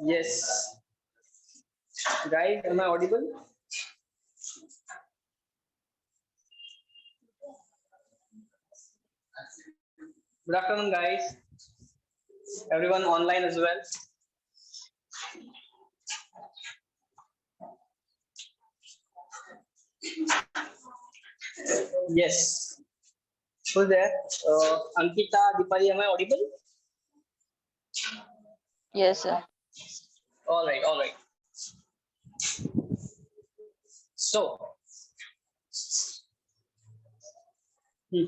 Yes. Guys, am I audible? Good afternoon, guys. Everyone online as well. Yes. Who's there? Ankita, Dipali, am I audible? Yes, sir. All right, all right. So, hmm.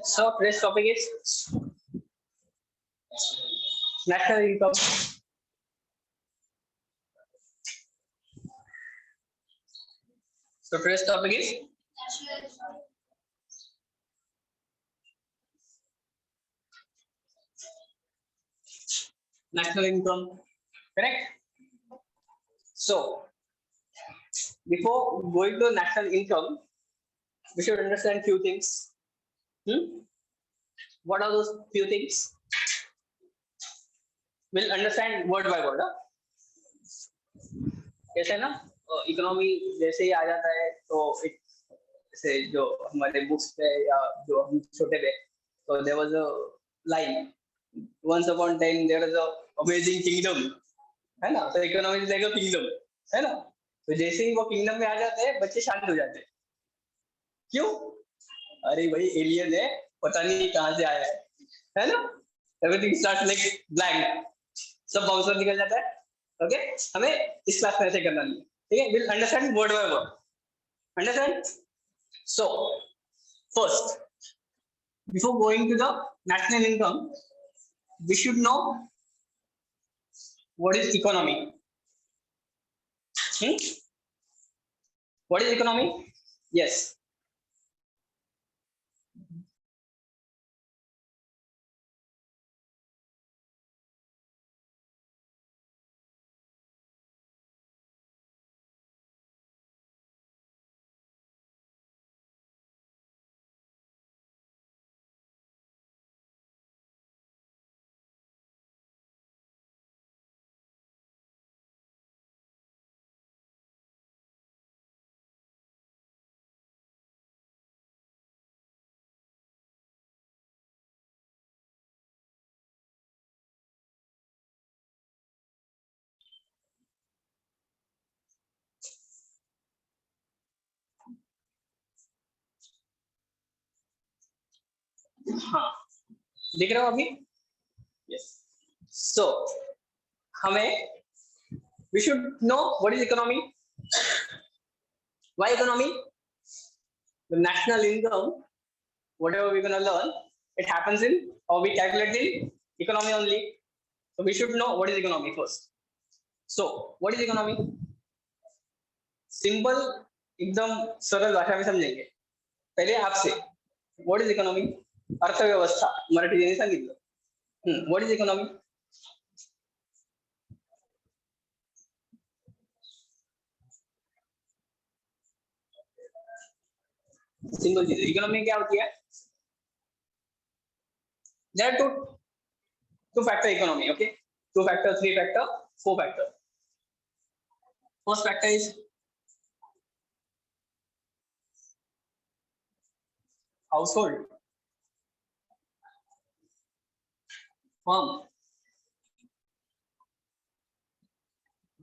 So today's topic is national income. So today's topic is national income. Correct? So before going to national income, we should understand few things. What are those few things? We'll understand word by word. कैसे ना economy जैसे ही आ जाता है तो एक जैसे जो हमारे बुक्स पे या जो हम छोटे थे तो there was a line once upon a time there was a amazing kingdom है ना तो economy is like a kingdom है ना तो जैसे ही वो किंगडम में आ जाते हैं बच्चे शांत हो जाते हैं क्यों अरे भाई एलियन है पता नहीं कहाँ से आया है ना एवरीथिंग स्टार्ट्स लाइक ब्लैंक सब बाउंसर निकल जाता है ओके हमें इस क्लास में ऐसे करना नहीं है ठीक है will understand word by word understand so first before going to the national income we should know what is economy what is economy yes हाँ दिख रहा हो अभी यस सो हमें we should know what is economy why economy the national income whatever we're going to learn it happens in or we calculate in economy only so we should know what is economy first so what is economy simple एकदम सरल भाषा में समझेंगे पहले आपसे what is economy अर्थव्यवस्था मराठीने सांगितलं व्हाट इज इकोनॉमी सिंगल चीज इकोनॉमी क्या होती है there are two factor economy okay 2 factor 3 factor 4 factor first factor is household firm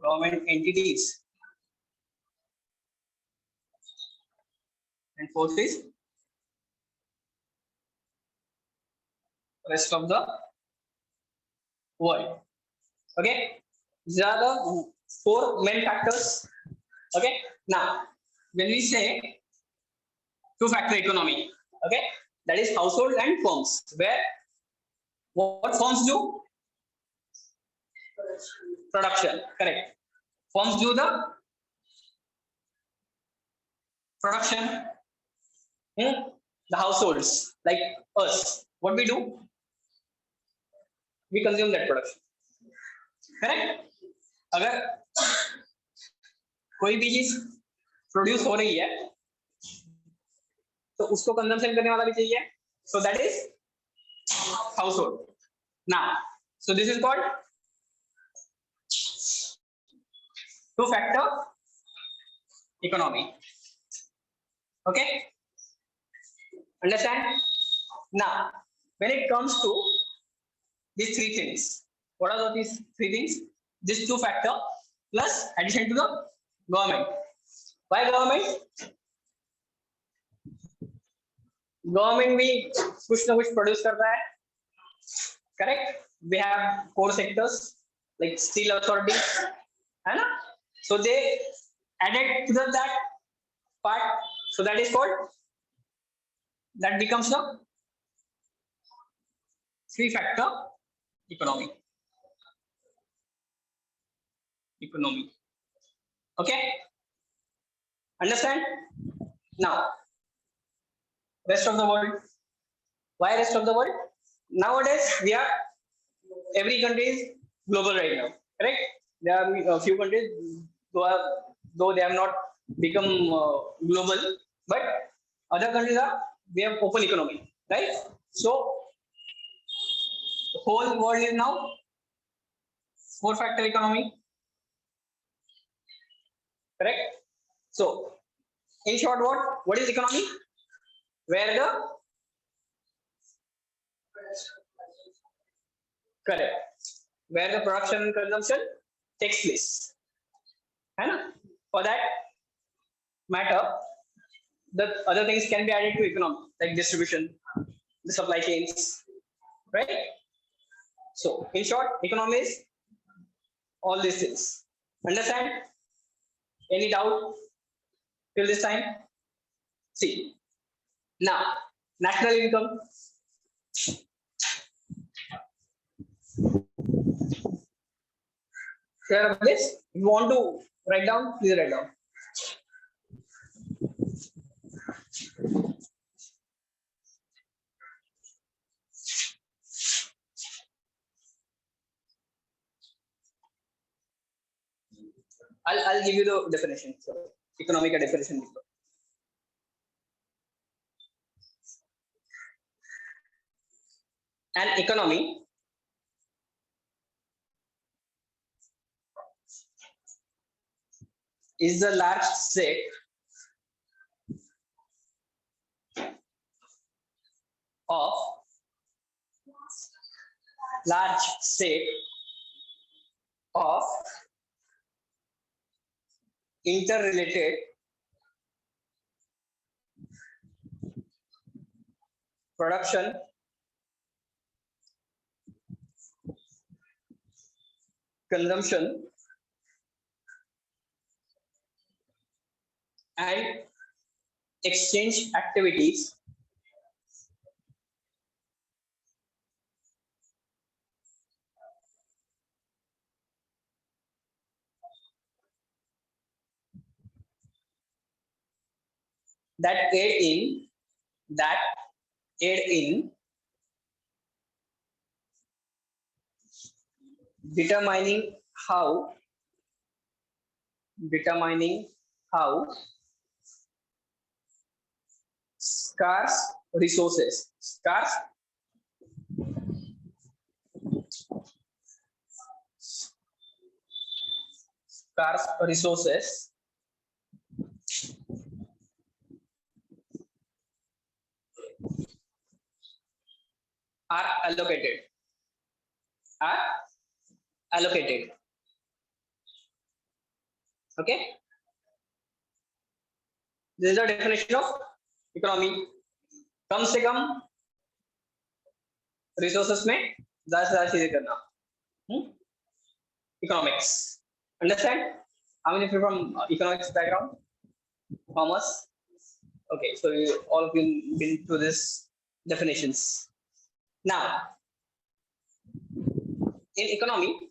government entities and fourth is rest of the world okay these are the 4 main factors okay now when we say 2 factor economy okay that is household and firms where what firms do production. Correct. Firms do the production. The households like us, what we do, we consume that production. Correct. अगर कोई भी चीज produce हो रही है तो उसको consumption करने वाला भी चाहिए. So that is household. Now, so this is called two-factor economy. Okay, understand? Now, when it comes to these three things, what are these three things? This two-factor plus addition to the government. Why government? Government भी कुछ ना कुछ produce कर रहा है. Correct? We have core sectors like steel authority, है ना? So they added to that part. So that is called, that becomes the three-factor economy. Okay? Understand? Now, rest of the world. Why rest of the world? Nowadays, every country is global right now. Correct? There are a few countries though they have not become global, but other countries we have open economy, right? So the whole world is now four-factor economy. Correct? So in short, what is economy? Where the production and consumption takes place. For that matter, the other things can be added to economy, like distribution, the supply chains, right? So in short, economy is all these things. Understand? Any doubt till this time? See, now national income. Clear of this? If you want to write down, please write down. I'll give you the definition. So economic definition. An economy is the large set of interrelated production, consumption, and exchange activities that aid in determining how scarce resources are allocated. Okay, this is the definition of economy. कम से कम resources में ज़्यादा से ज़्यादा चीजें करना. Economics. Understand? How many people from economics background? Commerce. Okay, so all of you been through this definitions. Now, in economy,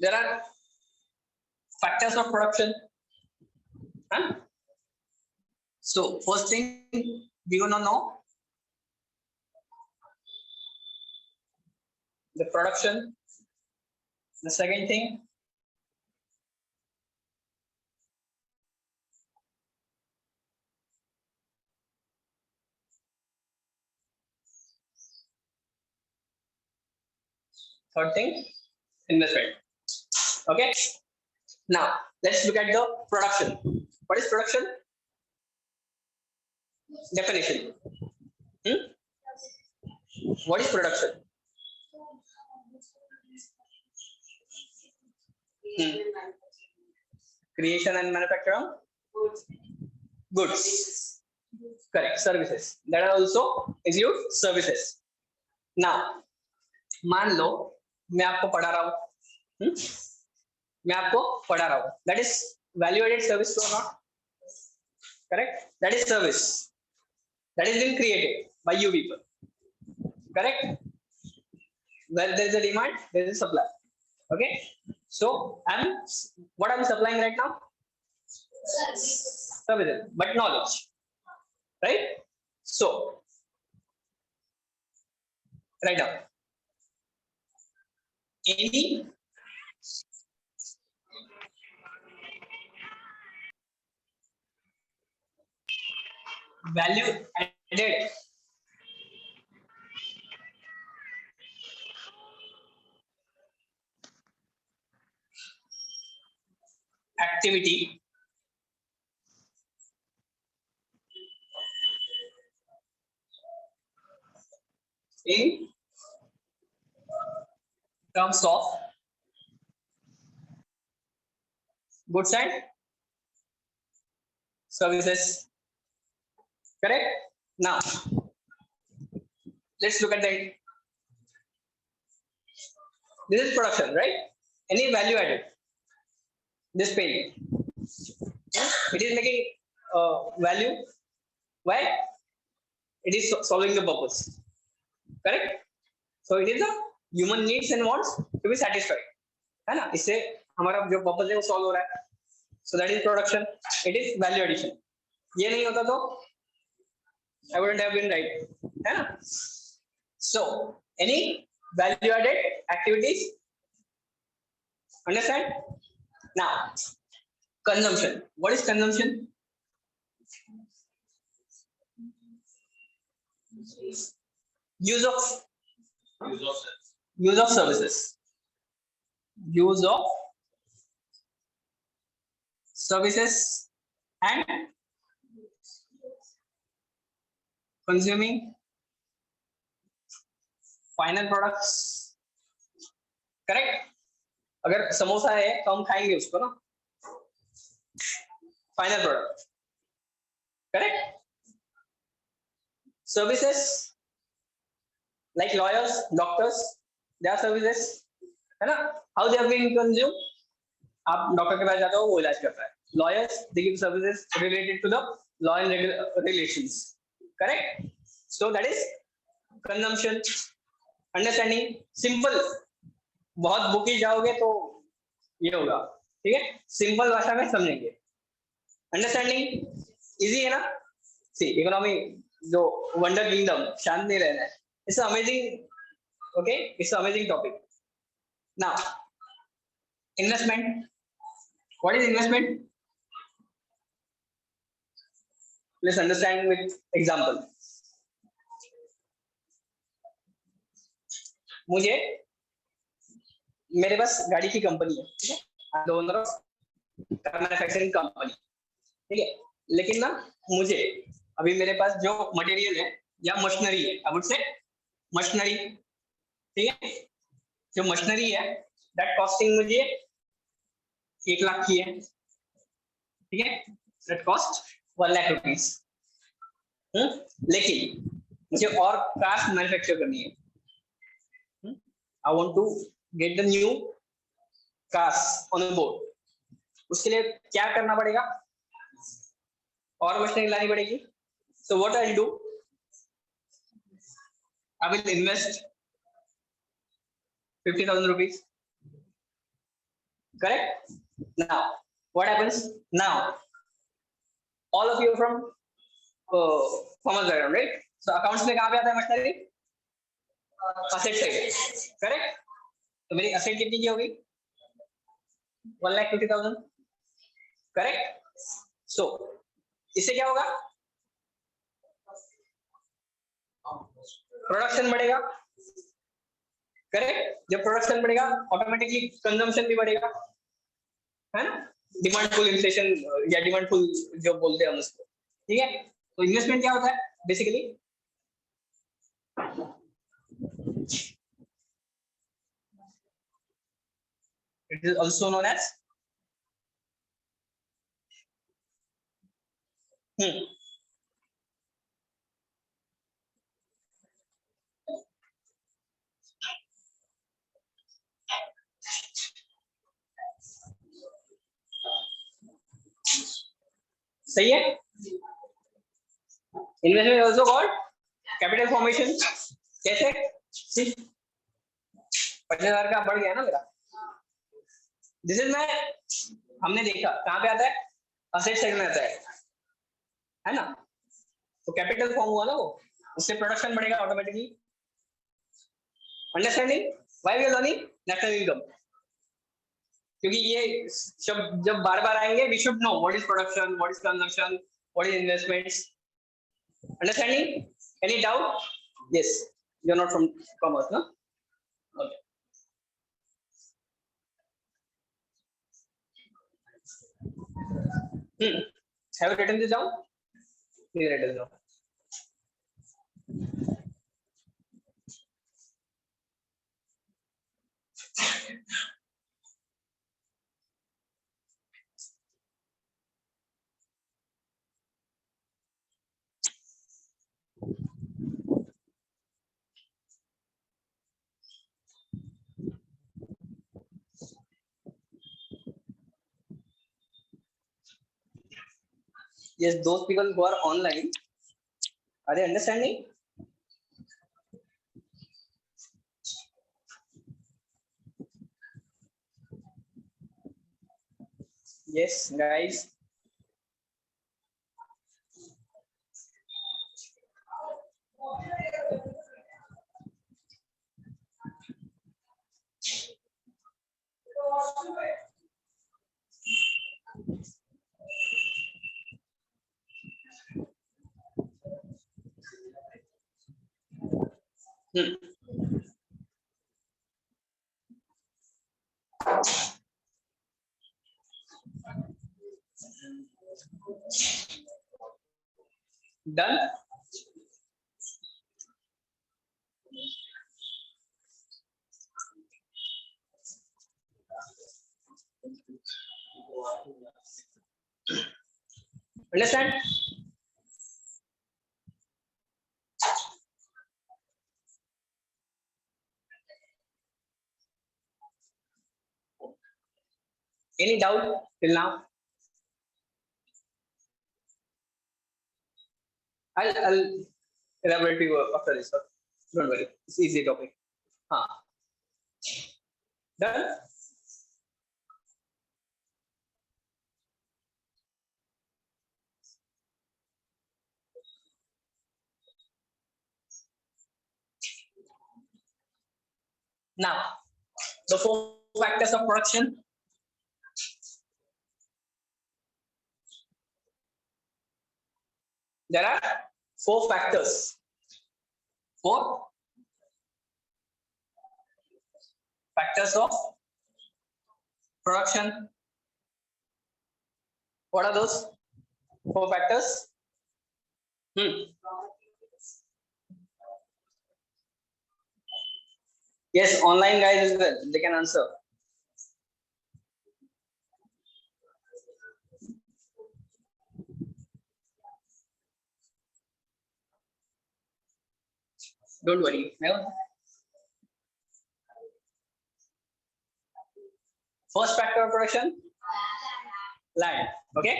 There are factors of production. Huh? So first thing we gonna know the production. The second thing, third thing, investment. Okay. Now let's look at the production. What is production? Definition. What is production? Creation and manufacture of goods. Correct. Services. That are also include services. Now मान लो मैं आपको पढ़ा रहा हूँ, that is value added service or not? Correct. That is service that is been created by you people. Correct. Where there is a demand, there is a supply. Okay. So what I'm supplying right now? Services, but knowledge. Right. So write down any value added activity in terms of goods and services. Correct. Now let's look at the this is production, right? Any value added, this paint, it is making value. Why? It is solving the purpose. Correct. So it is the human needs and wants to be satisfied, है ना? इससे हमारा जो purpose है वो solve हो रहा है. So that is production. It is value addition. ये नहीं होता तो I wouldn't have been right, है ना? So any value added activities. Understand? Now consumption. What is consumption? Use of services. Use of services and consuming final products. Correct. अगर समोसा है तो हम खाएंगे उसको ना. Final product. Correct. Services like lawyers, doctors, their services, है ना? How they have been consumed? आप डॉक्टर के पास जाते हो, वो इलाज करता है. Lawyers, they give services related to the law and relations. Correct. So that is consumption. Understanding. Simple. बहुत बुकी जाओगे तो ये होगा. ठीक है. सिंपल भाषा में समझेंगे. Understanding easy है ना? See, economy जो wonder kingdom शांत नहीं रहना है. It's amazing. Okay, it's an amazing topic. Now, investment. What is investment? Let's understand with example. मुझे मेरे पास गाड़ी की कंपनी है, ठीक है? Owner of car manufacturing company, ठीक है? लेकिन ना मुझे अभी मेरे पास जो मटेरियल है या मशीनरी है, आई वुड से मशीनरी, ठीक है? जो मशीनरी है दैट कॉस्टिंग मुझे 1 लाख की है, ठीक है? That cost 1 lakh rupees. लेकिन मुझे और कार्स मैन्युफैक्चर करनी है. I want to get the new cars on the board. उसके लिए क्या करना पड़ेगा? और मशीनरी लानी पड़ेगी. So what I'll do? I will invest 50,000 rupees. Correct? Now, what happens? Now, all of you are from commerce background, right? So accounts में कहाँ पे आता है मछली? Asset side, correct? तो मेरी asset कितनी की होगी? 1,50,000, correct? So इससे क्या होगा? प्रोडक्शन बढ़ेगा, करेक्ट? जब प्रोडक्शन बढ़ेगा ऑटोमेटिकली कंजम्पशन भी बढ़ेगा, है ना? डिमांड पुल इन्फ्लेशन या डिमांड पुल जो बोलते हैं हम उसको, ठीक है? तो इन्वेस्टमेंट क्या होता है basically? It is also known as सही है? Investment also called capital formation. कैसे? 50,000 का बढ़ गया ना मेरा, दिस इज मैं हमने देखा कहाँ पे आता है? असेट साइड में आता है ना? तो कैपिटल फॉर्म हुआ ना वो, उससे प्रोडक्शन बढ़ेगा automatically. Understanding why we are learning national income? क्योंकि ये शब्द जब बार बार आएंगे we should know what is production, what is consumption, what is investments. Understanding? Any doubt? Yes, you are not from commerce ना? Okay, have you written this down? Please write this down. Yes, those people who are online, are they understanding? Yes, guys. Done? Understand? Any doubt till now? I'll elaborate to you after this. Don't worry, it's easy topic. Done? Now, the 4 factors of production. There are 4 factors. 4 factors of production. What are those 4 factors? Yes, online guys as well, they can answer. Don't worry. First factor of production, land. Okay.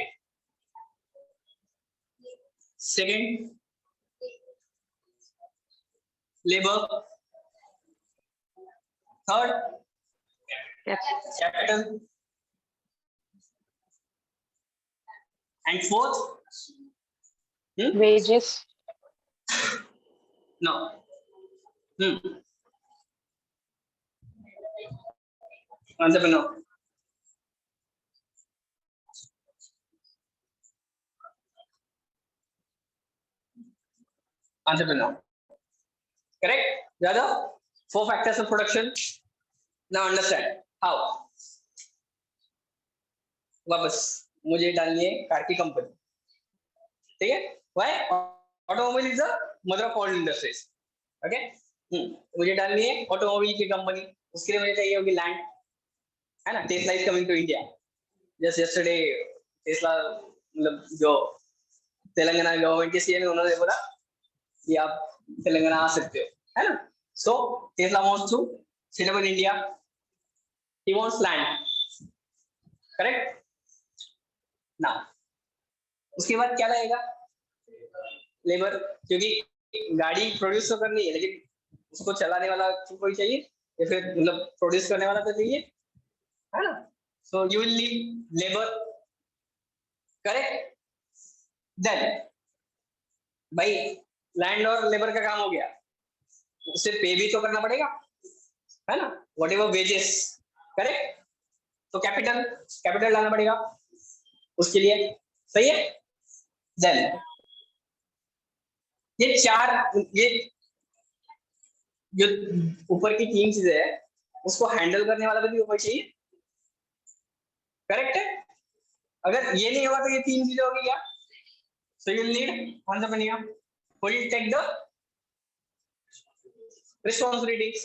Second, labor. Third, capital. And fourth, wages. No. Answer for no. Answer for no. Correct? The other 4 factors of production. Now understand how. वापस मुझे डालनी है car की company, ठीक है? Why? Automobile is the mother of all industries. Okay? मुझे डालनी है ऑटोमोबाइल की कंपनी, उसके लिए मुझे चाहिए होगी लैंड, है ना? Tesla is coming to India. Just yesterday Tesla मतलब जो तेलंगाना गवर्नमेंट के सीएम उन्होंने बोला कि आप तेलंगाना आ सकते हो, है ना? So Tesla wants to set up in India. He wants land. Correct? ना उसके बाद क्या लगेगा? लेबर, क्योंकि गाड़ी प्रोड्यूस तो करनी है लेकिन उसको चलाने वाला कोई चाहिए या फिर मतलब प्रोड्यूस करने वाला तो चाहिए, है ना? So you will need labour. Correct? Then भाई लैंड और लेबर का काम हो गया, उसे पे भी तो करना पड़ेगा, है ना? What ever wages. करेक्ट? तो कैपिटल लाना पड़ेगा उसके लिए. सही है? देन ये जो ऊपर की 3 चीजें है उसको हैंडल करने वाला भी ऊपर चाहिए. करेक्ट है? अगर ये नहीं होगा तो ये 3 चीजें होगी क्या? सो यू विल नीड कौन सा बनेगा? who will take the responsibilities.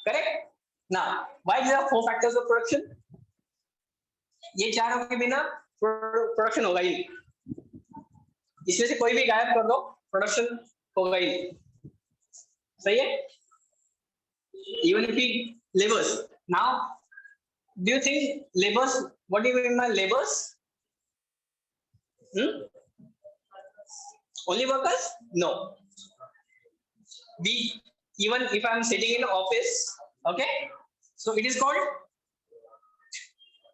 Correct? Now why there are 4 factors of production? ये चारों के बिना प्रोडक्शन होगा ही नहीं. इसमें से कोई भी गायब कर दो प्रोडक्शन होगा ही नहीं. सही है? Even if we labors. Now do you think labors, what do you mean by labors? Only workers? No. Even if I'm sitting in office, okay, so it is called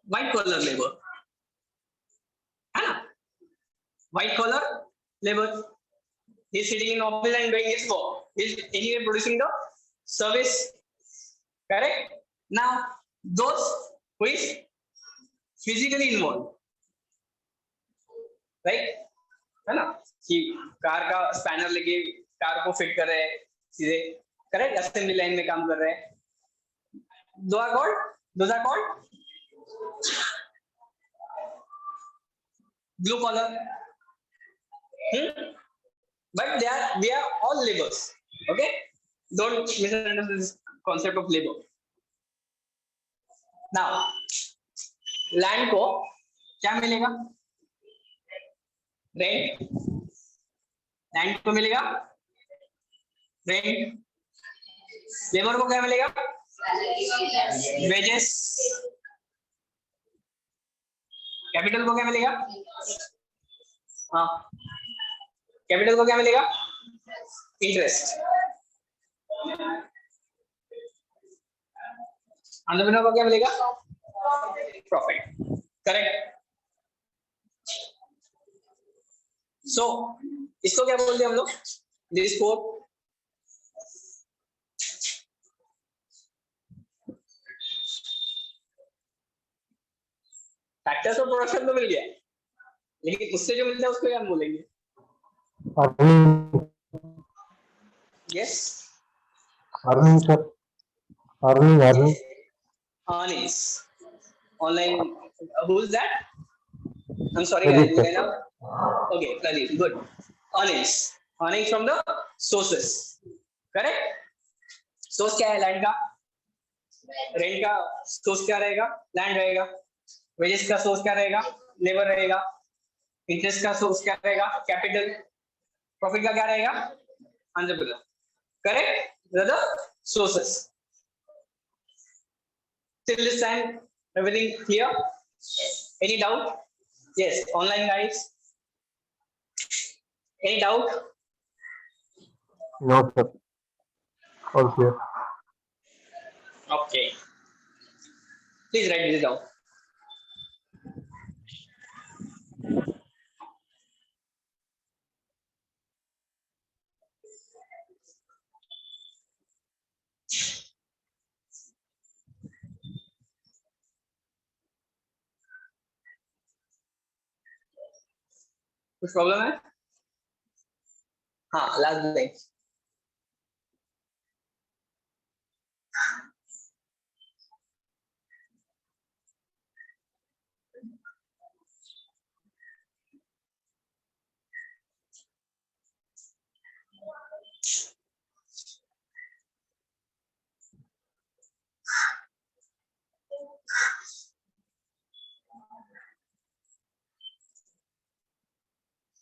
white collar labor. White collar labor. He's sitting in office and doing his work. He's anyway producing the service. Correct? Now those who is physically involved, right? है ना? कि car का spanner लेके car को fit कर रहे हैं सीधे. करेक्ट? असेंबली लाइन में काम कर रहे हैं. those are called blue collar. But we are all laborers. Okay? Don't misunderstand this concept of labor. Now land को क्या मिलेगा? रेंट. लैंड को मिलेगा रेंट. लेबर को क्या मिलेगा? वेजेस. कैपिटल को क्या मिलेगा? हाँ, कैपिटल को क्या मिलेगा? इंटरेस्ट. एंटरप्रेन्योर को क्या मिलेगा? प्रॉफिट. करेक्ट? सो इसको क्या बोलते हैं हम लोग? दिस 4 फैक्टर्स ऑफ प्रोडक्शन तो मिल गया, लेकिन उससे जो मिलता है उसको क्या बोलेंगे? Yes, earning sir. Earning earnings. Online. Who's that? I'm sorry, Lena. Okay, Pradeep. Good. Earnings. Earnings from the sources. Correct? Source क्या है? लैंड का. रेंट का सोर्स क्या रहेगा? लैंड रहेगा. वेजेस का सोर्स क्या रहेगा? लेबर रहेगा. इंटरेस्ट का सोर्स क्या रहेगा? कैपिटल. प्रॉफिट का क्या रहेगा? Entrepreneur. Correct? the sources. Till this time, everything clear? Any doubt? Yes, online guys. Any doubt? No sir. All clear. Okay. Please write this down. कुछ प्रॉब्लम है? हाँ, last line.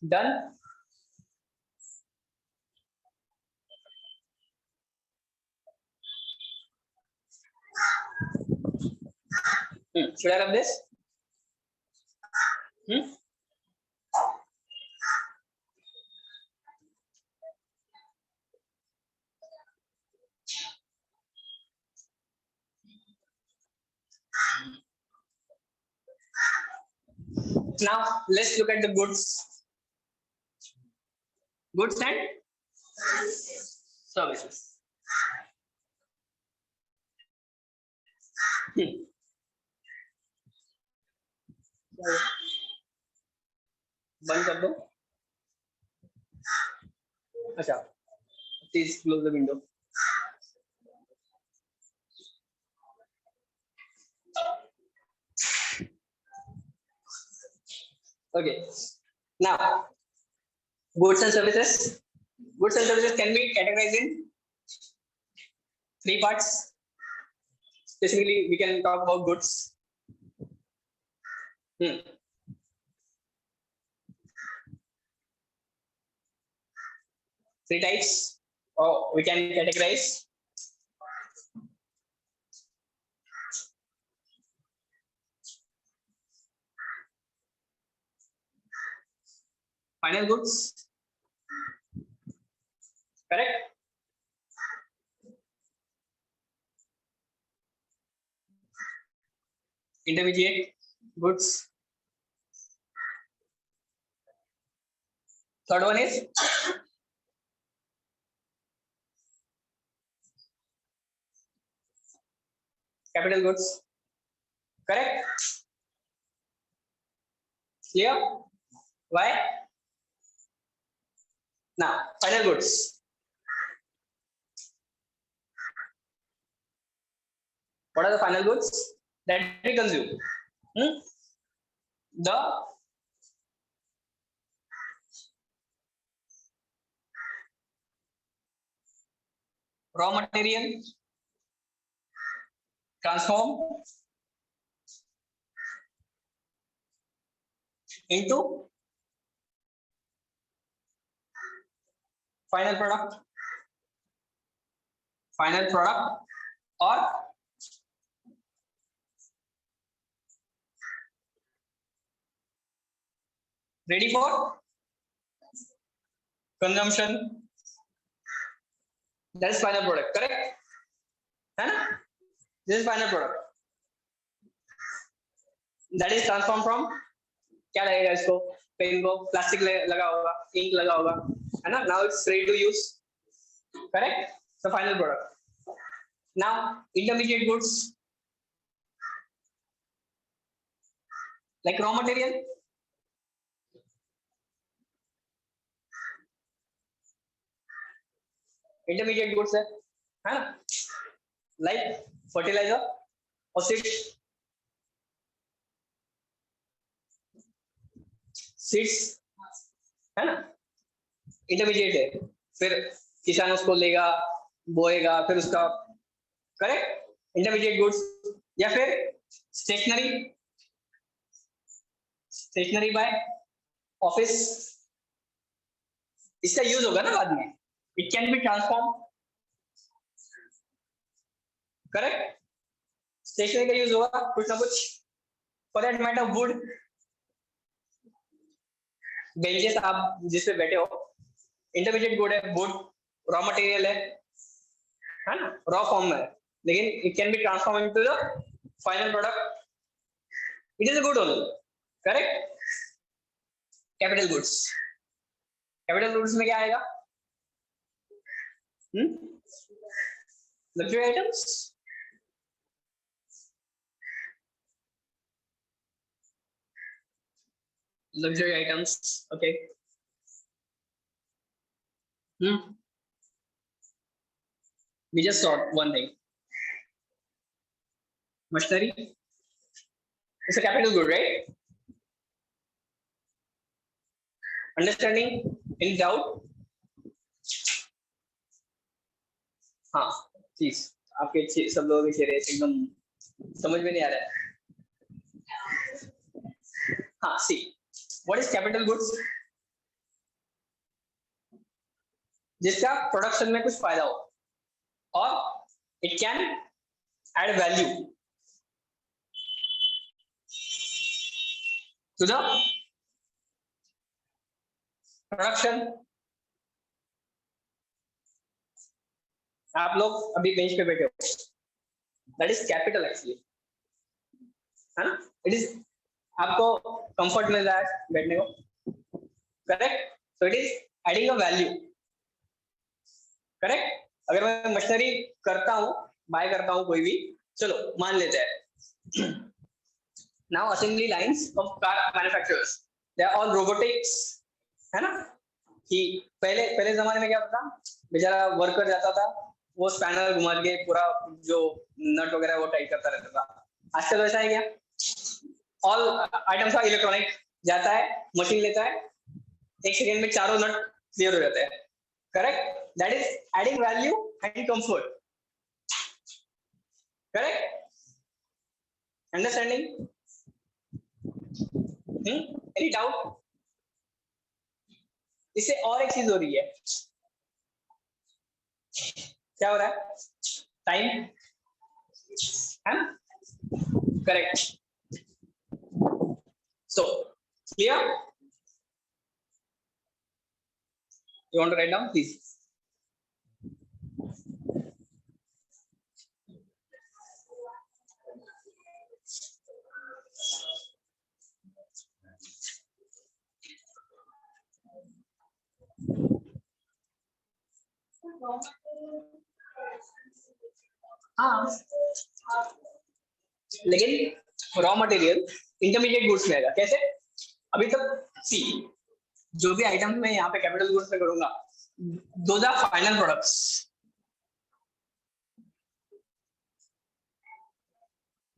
Done. Should I rub this? Now let's look at the goods. Goods and services. बंद कर दो। अच्छा, please close the window. Okay, now goods and services. Goods and services can be categorized in three parts. Specifically, we can talk about goods. Three types. Oh, we can categorize. Final goods. Correct. Intermediate goods. Third one is capital goods. Correct. Clear? Why? Now, final goods. What are the final goods that we consume? The raw material transform into final product or ready for consumption. That is final product. Correct? This is final product. That is transformed from, क्या लगेगा इसको, pen को plastic लगा होगा, ink लगा होगा, है ना? Now it's ready to use. Correct? The final product. Now intermediate goods like raw material. Intermediate goods है ना? Like fertilizer or सीड्स है ना, इंटरमीडिएट है। फिर किसान उसको लेगा, बोएगा, फिर उसका, करेक्ट, इंटरमीडिएट गुड्स। या फिर स्टेशनरी बाय ऑफिस, इसका यूज होगा ना बाद में, it can be transform. Correct, stationery का यूज होगा कुछ ना कुछ, for that matter wood, benches आप जिस पे बैठे हो, इंटरमीडिएट गुड है, वुड रॉ मटेरियल है ना, रॉ फॉर्म में है, लेकिन it can be transform into the final product, it is a good only. Correct. Capital goods, capital goods में क्या आएगा? Luxury items, luxury items. Okay. We just thought one thing. Machinery. It's a capital good, right? Understanding? Any doubt? हाँ, चीज आपके सब लोगों के चेहरे एकदम समझ में नहीं आ रहा है. हाँ, see, what is capital goods? जिसका प्रोडक्शन में कुछ फायदा हो और it can add value to the production. आप लोग अभी बेंच पे बैठे हो, दैट इज कैपिटल एक्चुअली, है ना? इट इज आपको कंफर्ट मिल रहा है बैठने को, correct? So it is adding a value, correct? अगर मैं मशीनरी करता हूँ, बाय करता हूँ कोई भी, चलो मान लेते हैं now assembly lines of car manufacturers, they are all robotics, है ना? कि पहले जमाने में क्या होता था, बेचारा वर्कर जाता था, वो स्पैनर घुमा के पूरा जो नट वगैरह वो टाइट करता रहता था. आजकल वैसा है क्या? ऑल आइटम्स आर इलेक्ट्रॉनिक, जाता है मशीन लेता है, एक सेकंड में चारों नट क्लियर हो जाते हैं, correct? That is adding value and comfort, correct? Understanding? Any doubt? इससे और एक चीज हो रही है, क्या हो रहा है? टाइम, है ना? Correct. So clear? You want to write down, please? हाँ, लेकिन रॉ मटेरियल इंटरमीडिएट गुड्स में आएगा. कैसे? अभी तक सी जो भी आइटम मैं यहाँ पे कैपिटल गुड्स में करूंगा, those are final products.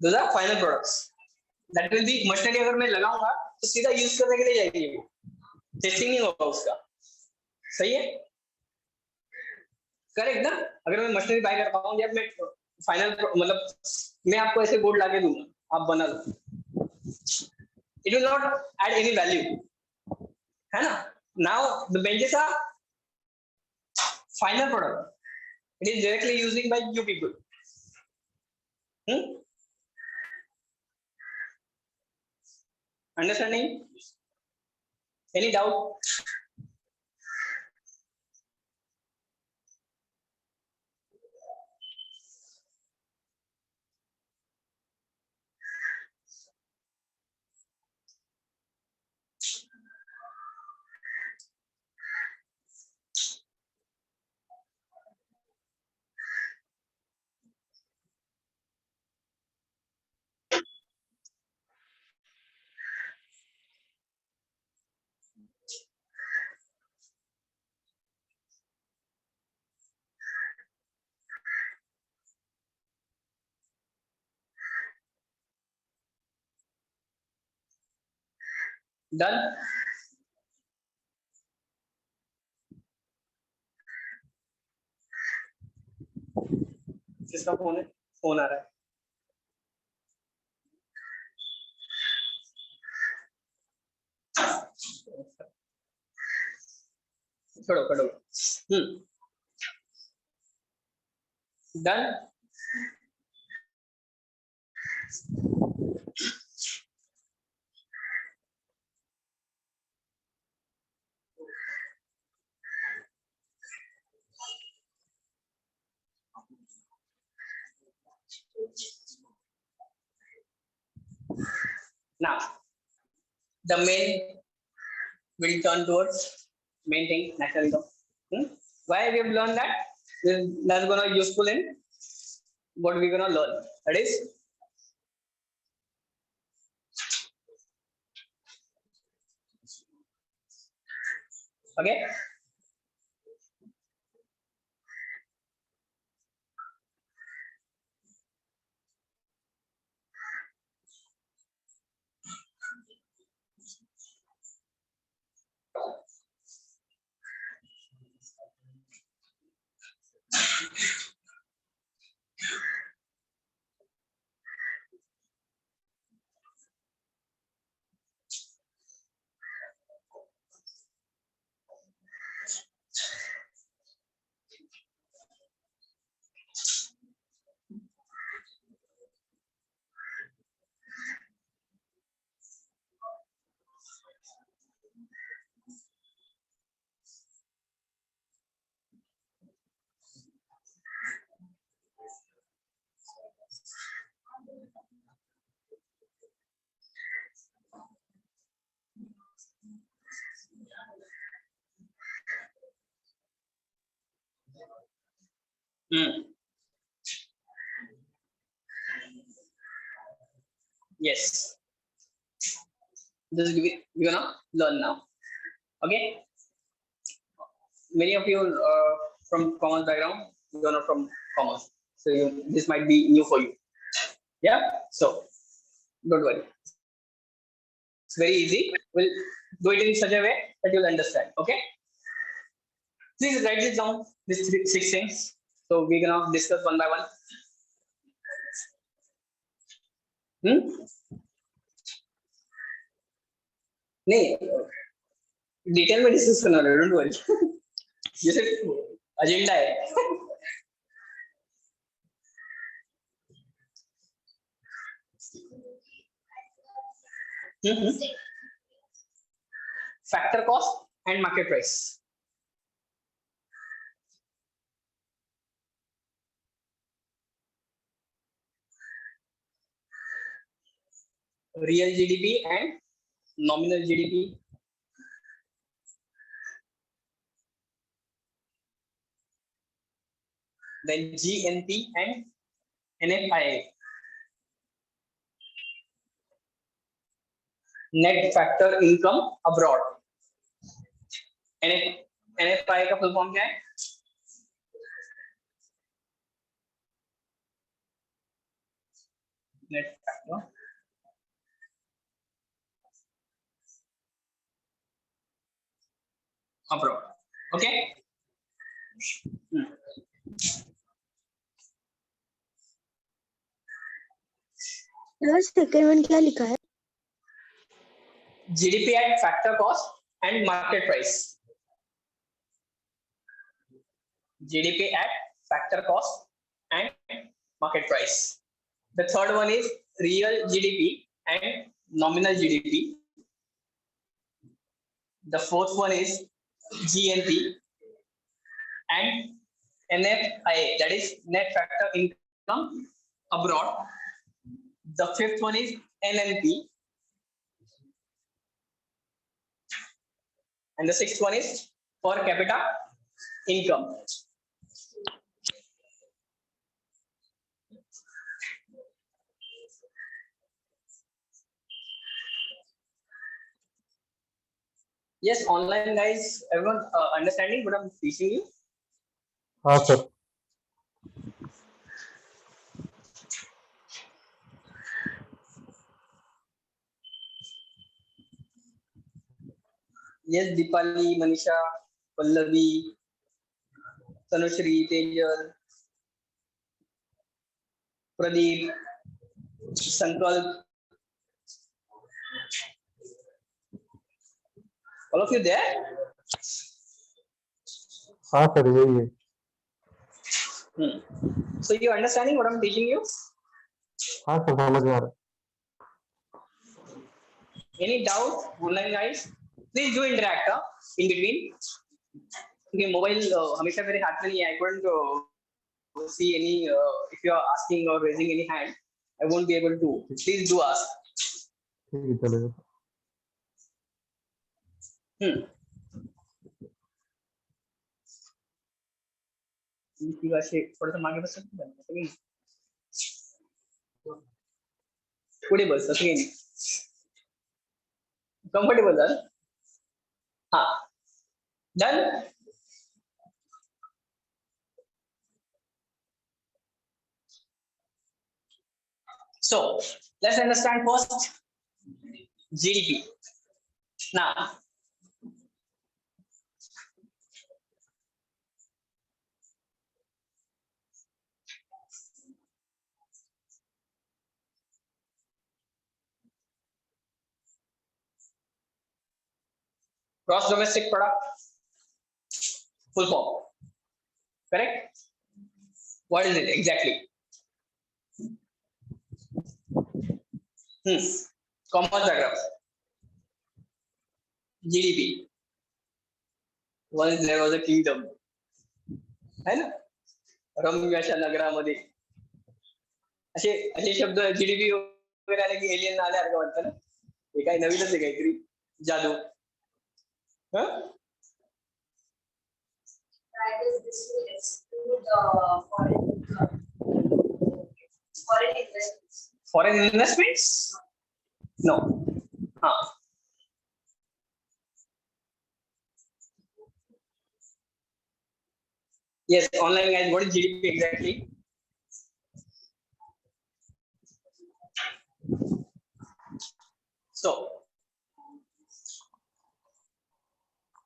Those are final products that will be machinery. अगर मैं लगाऊंगा तो सीधा यूज करने के लिए जाएगी, वो टेस्टिंग नहीं होगा उसका. सही है? करेक्ट ना? अगर मैं मशीनरी बाय करता हूँ, जब मैं फाइनल मतलब मैं आपको ऐसे बोर्ड लाके दूंगा, आप बना लो, it will not add any value, है ना? Now the benches are final product, it is directly using by you people. Understanding? Any doubt? Done? किसका फोन है? फोन आ रहा है. छोड़ो करो. Done? Now, the main will turn towards main thing, national income. Why we have learned that? That's gonna useful in what we're gonna learn. That is Okay. Yes. This is we're gonna learn now. Okay. Many of you from commerce background, you're not from commerce, so this might be new for you. Yeah. So don't worry. It's very easy. We'll do it in such a way that you'll understand. Okay. Please write this down. These six things. So we're gonna discuss one by one. नहीं detail में discuss करना है, don't worry. ये सिर्फ agenda है. Factor cost and market price. Real GDP and nominal GDP. Then GNP and NFIA. Net factor income abroad. NFIA का full form क्या है? Net factor abroad. Okay. Second one क्या लिखा है? GDP at factor cost and market price. GDP at factor cost and market price. The third one is real GDP and nominal GDP. The fourth one is GNP and NFIA, that is net factor income abroad. The fifth one is NNP. And the sixth one is per capita income. Yes, online guys, everyone understanding what I'm teaching you? हाँ sir. Yes, Deepali, Manisha, Pallavi, Tanushri, Tejal, Pradeep, Sankalp. All of you there? हाँ sir यही है. So you understanding what I'm teaching you? हाँ sir समझ में आ रहा है. Any doubt, online guys? Please do interact in between. Okay, mobile हमेशा मेरे हाथ में नहीं है. I couldn't see any. If you are asking or raising any hand, I won't be able to. Please do ask. ठीक है चलेगा. थोड़ा सा मागे बस सकते हैं. पुढे बस असं काही नाही. कम्फर्टेबल झालं. हाँ Done. So let's understand first GDP. Now, gross domestic product, full form. Correct? What is it exactly? Commerce background. GDP. Once there was a kingdom. है ना? रम्य अशा नगरामध्ये असे असे शब्द जीडीपी वगैरे आले की एलियन आल्यासारखं वाटतं ना. हे काही नवीनच आहे काहीतरी जादू. Foreign investments? No. Yes, online guys, what is GDP exactly? So,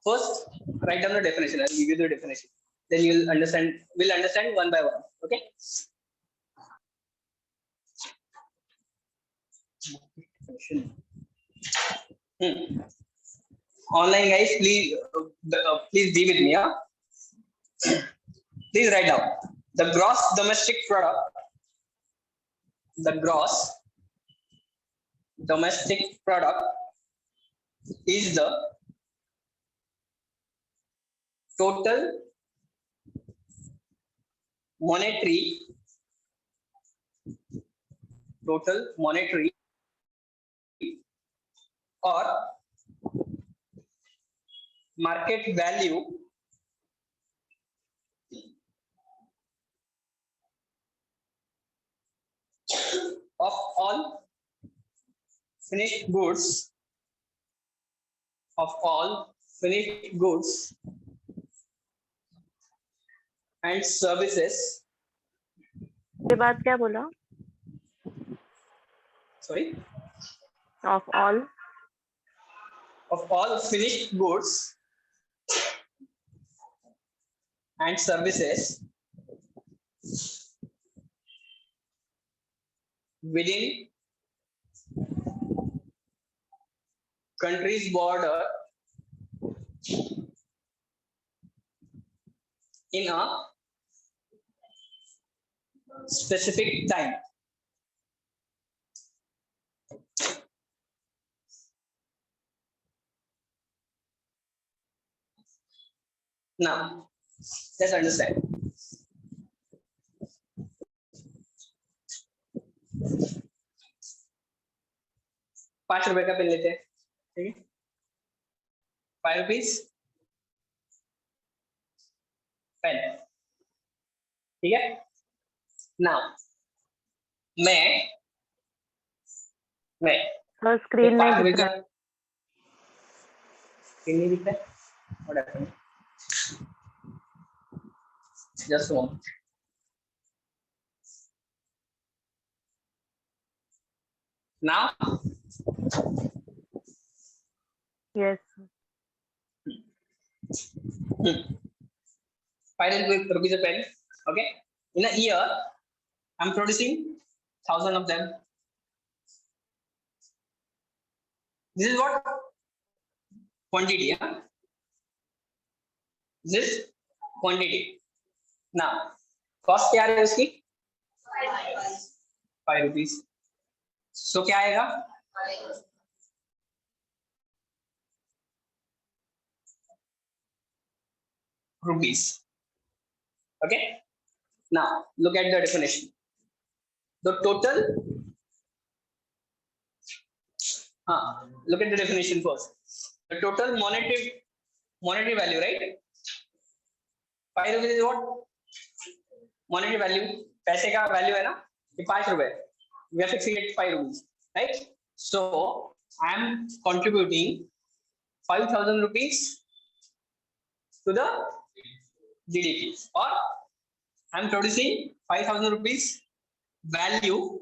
first write down the definition. I'll give you the definition. Then you'll understand. We'll understand one by one. Okay. Online guys, please be with me. Please write down the gross domestic product. The gross domestic product is the total monetary or market value of all finished goods and services. के बाद क्या बोला? Sorry. Of all finished goods and services within country's border in a specific time. Now, let's understand. ₹5 का pen लेते हैं, ठीक है? 5 rupees pen, ठीक है? Now, मैं स्क्रीन ₹5 नहीं दिख का रहा। स्क्रीन नहीं दिख रहा है? What happened? Just a moment. Now, Yes. 5 rupees a pen. Okay. In a year, I'm producing 1,000 of them. This is what quantity. Huh? This quantity. Now, cost क्या है उसकी? 5 rupees. So क्या आएगा? Rupees. Okay. Now look at the definition. The total. Look at the definition first. The total monetary value, right? 5 rupees is what? Monetary value. पैसे का value है ना? ये 5 रुपए. We are fixing it 5 rupees, right? So I am contributing 5,000 rupees to the GDP, or I'm producing 5,000 rupees value,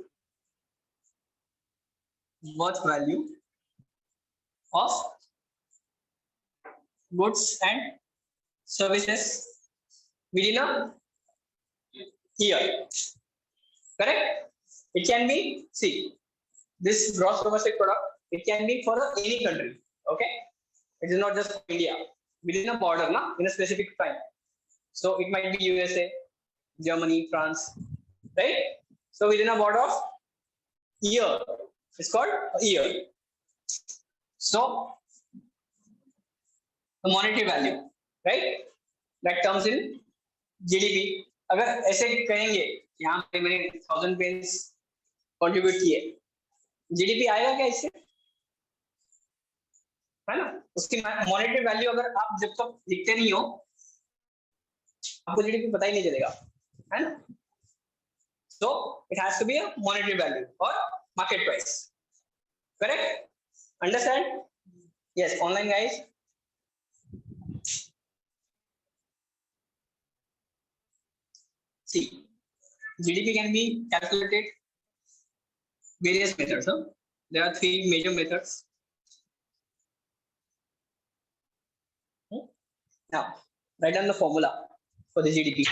worth value of goods and services within a year. Correct? It can be, see, this gross domestic product, it can be for any country. Okay, it is not just India, within a border, na, in a specific time. So it might be USA, Germany, France, right? So within a border of year, it's called a year. So the monetary value, right, that comes in GDP. अगर ऐसे कहेंगे यहाँ पे मैंने 1000 pens contribute किए, GDP आएगा क्या इससे, है ना? उसकी मॉनेटरी वैल्यू अगर आप जब तक लिखते नहीं हो आपको जीडीपी पता ही नहीं चलेगा, है ना? So it has to be a monetary value or market price. Correct? Understand? Yes, online guys. See, GDP can be calculated various methods. Huh? There are 3 major methods. Now, write down the formula for the GDP.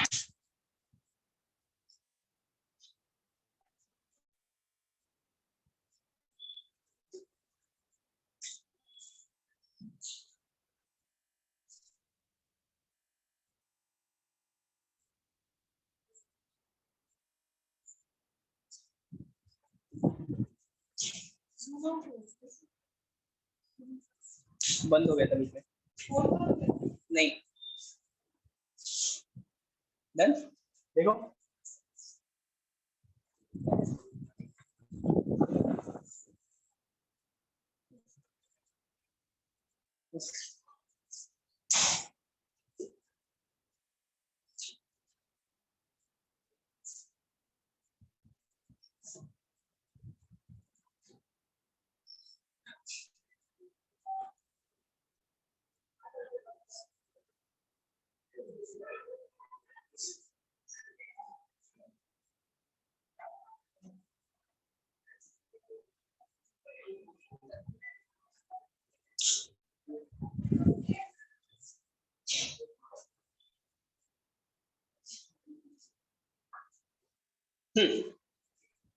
बंद हो गया था बीच में, नहीं done, देखो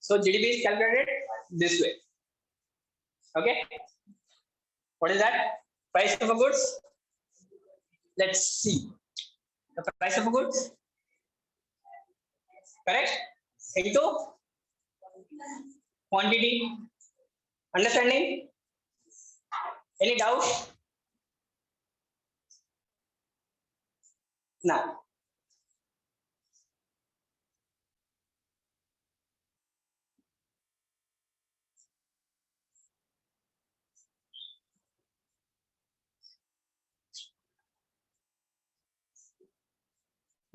So GDP is calculated this way. Okay, what is that? Price of a goods. Let's see the price of a goods, correct, into quantity. Understanding? Any doubt? Now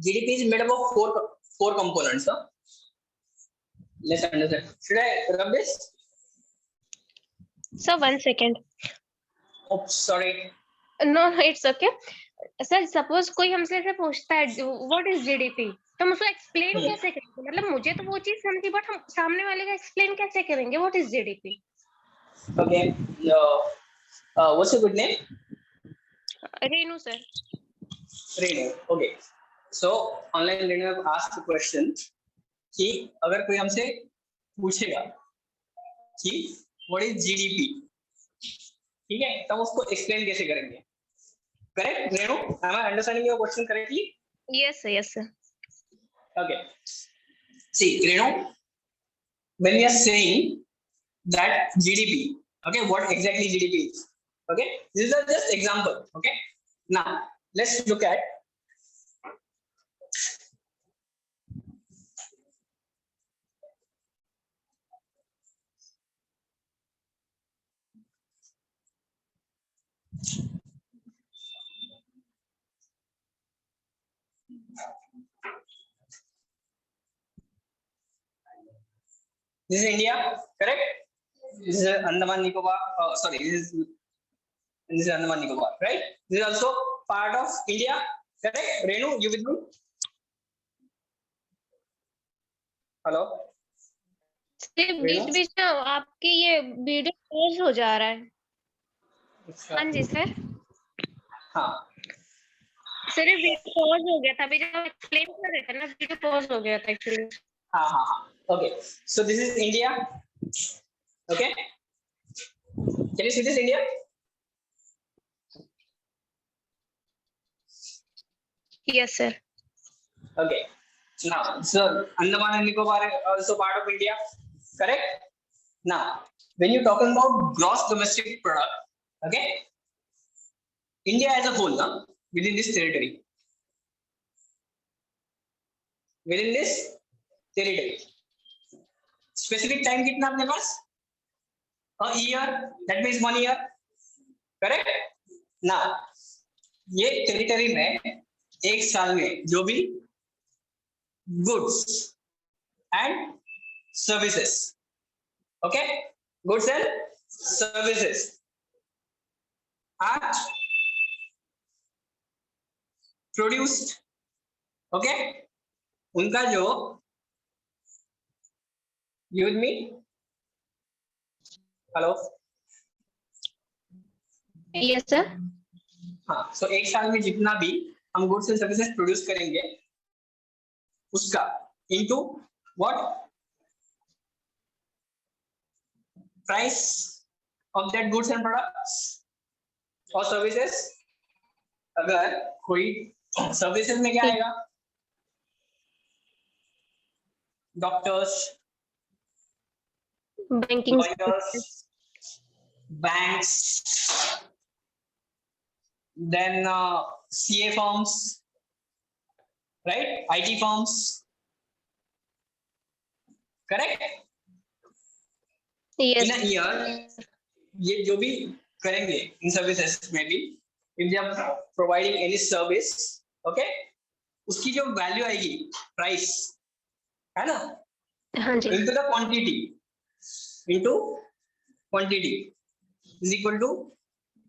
GDP is made up of four components. Huh? Let's understand. Should I rub this? Sir, 1 second. Oh, sorry. No, it's okay. Sir suppose कोई हमसे ऐसे पूछता है what is GDP, तो हम उसको explain कैसे करेंगे? मतलब मुझे तो वो चीज समझी, बट हम सामने वाले का एक्सप्लेन कैसे करेंगे what is GDP? Okay. What's your good name? Renu sir. Renu. Okay. So online Renu have asked a question कि अगर कोई हमसे पूछेगा कि what is GDP, ठीक है, तो हम उसको एक्सप्लेन कैसे करेंगे? Correct, Renu? Am I understanding your question correctly? Yes sir, yes sir. Okay. See, Renu, when we are saying that GDP, okay, what exactly GDP is? Okay, these are just example. Okay, now let's look at this is India, correct? This is Andaman Nicobar. Sorry, this is Andaman Nicobar, right? This is also part of India. Correct? Renu, you with me? Hello. सिर्फ बीच बीच में आपकी ये video pause हो जा रहा है। हाँ जी sir. हाँ सर वीडियो पॉज हो गया था अभी जब एक्सप्लेन कर रहे थे ना, वीडियो पॉज हो गया था एक्चुअली। हाँ okay, so this is India. Okay, can you see this India? Yes sir. Okay, now so Andaman and Nicobar are also part of India. Correct? Now when you talking about gross domestic product, okay, India as a whole, now within this territory, specific time कितना अपने पास? A year, that means 1 year. Correct? Now ये territory में एक साल में जो भी goods and services, okay, goods and services are produced, okay, उनका जो use me, hello, yes sir. हाँ, सो एक साल में जितना भी हम गुड्स एंड सर्विसेज प्रोड्यूस करेंगे उसका into what price of that goods and products और सर्विसेज। अगर कोई सर्विसेज में क्या आएगा, doctors, banking, lawyers, banks, then CA firms, right? IT firms, correct? Yes In a year, ये जो भी करेंगे इन सर्विसेज में भी, if they are providing any service, okay, उसकी जो वैल्यू आएगी, प्राइस, है ना, हाँ जी into the quantity is equal to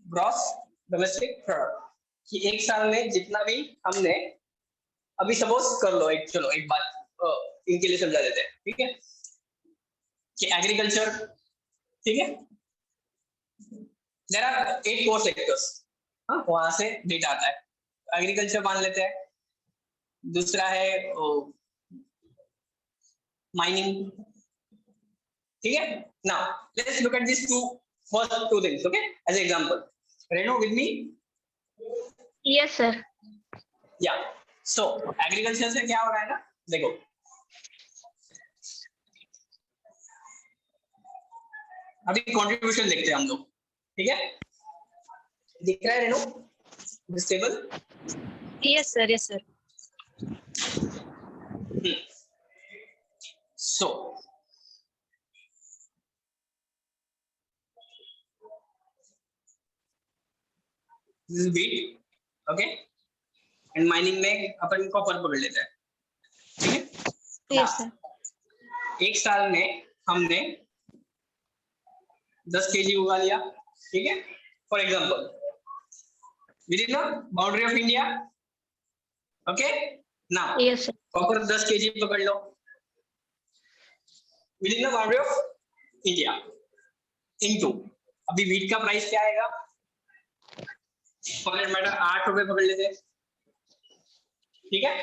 gross domestic product, कि एक साल में जितना भी हमने, अभी सपोज कर लो एक, चलो एक बात इनके लिए समझा देते हैं, ठीक है, कि एग्रीकल्चर, ठीक है, देयर आर 8 core sectors, हाँ, वहां से डेटा आता है, एग्रीकल्चर मान लेते हैं, दूसरा है माइनिंग, ठीक है। Now let's look at this first two things, okay, as example. रेनो with me? Yes sir. Yeah, so agriculture से क्या हो रहा है ना, देखो, अभी कंट्रीब्यूशन देखते हैं हम लोग, ठीक है, दिख रहा है रेनो this table? Yes sir, yes sir. So this is wheat, okay, and mining में अपन कॉपर पकड़ लेते हैं, ठीक है। Yes sir. एक साल में हमने 10 kg उगा लिया, ठीक है, for example, within the boundary of India, okay. Now yes sir. Copper 10 kg पकड़ लो within the boundary of India, into, अभी वीट का प्राइस क्या आएगा, फॉर मैटर 8 रुपए पकड़ लेते, ठीक है।